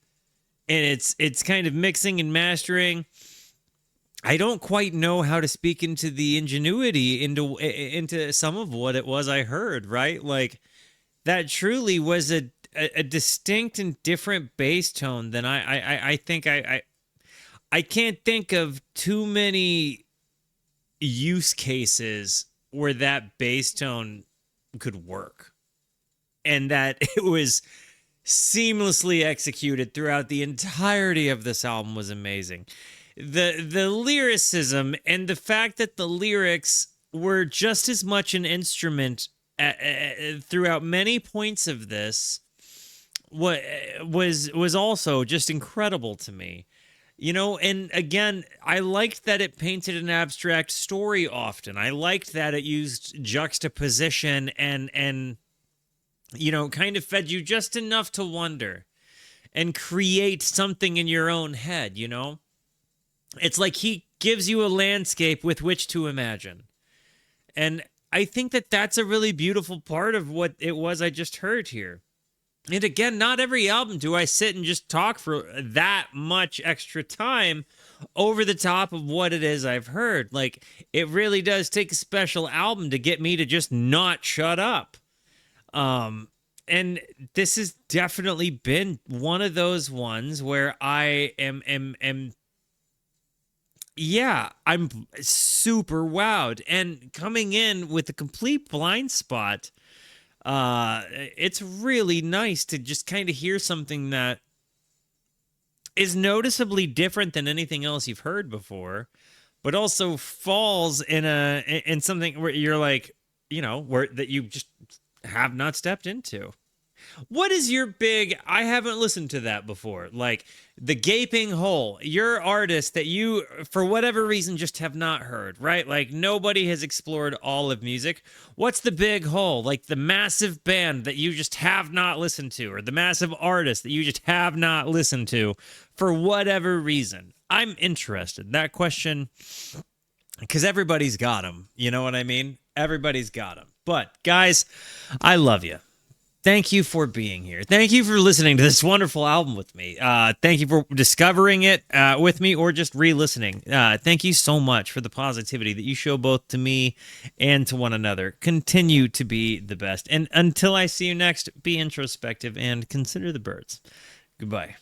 Speaker 1: in its kind of mixing and mastering. I don't quite know how to speak into the ingenuity into some of what it was I heard, right? Like, that truly was a distinct and different bass tone than I think I can't think of too many use cases where that bass tone could work and that it was seamlessly executed throughout the entirety of this album was amazing. The lyricism and the fact that the lyrics were just as much an instrument throughout many points of this was also just incredible to me. You know, and again, I liked that it painted an abstract story often. I liked that it used juxtaposition and you know, kind of fed you just enough to wonder and create something in your own head, you know? It's like he gives you a landscape with which to imagine. And I think that that's a really beautiful part of what it was I just heard here. And again, not every album do I sit and just talk for that much extra time over the top of what it is I've heard. Like, it really does take a special album to get me to just not shut up. And this has definitely been one of those ones where I am yeah, I'm super wowed. And coming in with a complete blind spot, it's really nice to just kind of hear something that is noticeably different than anything else you've heard before, but also falls in something where you're like, you know, where that you just have not stepped into. What is your big, I haven't listened to that before, like the gaping hole, your artist that you, for whatever reason, just have not heard, right? Like nobody has explored all of music. What's the big hole? Like the massive band that you just have not listened to, or the massive artist that you just have not listened to for whatever reason. I'm interested. That question, because everybody's got them. You know what I mean? Everybody's got them. But guys, I love you. Thank you for being here. Thank you for listening to this wonderful album with me. Thank you for discovering it with me or just re-listening. Thank you so much for the positivity that you show both to me and to one another. Continue to be the best. And until I see you next, be introspective and consider the birds. Goodbye.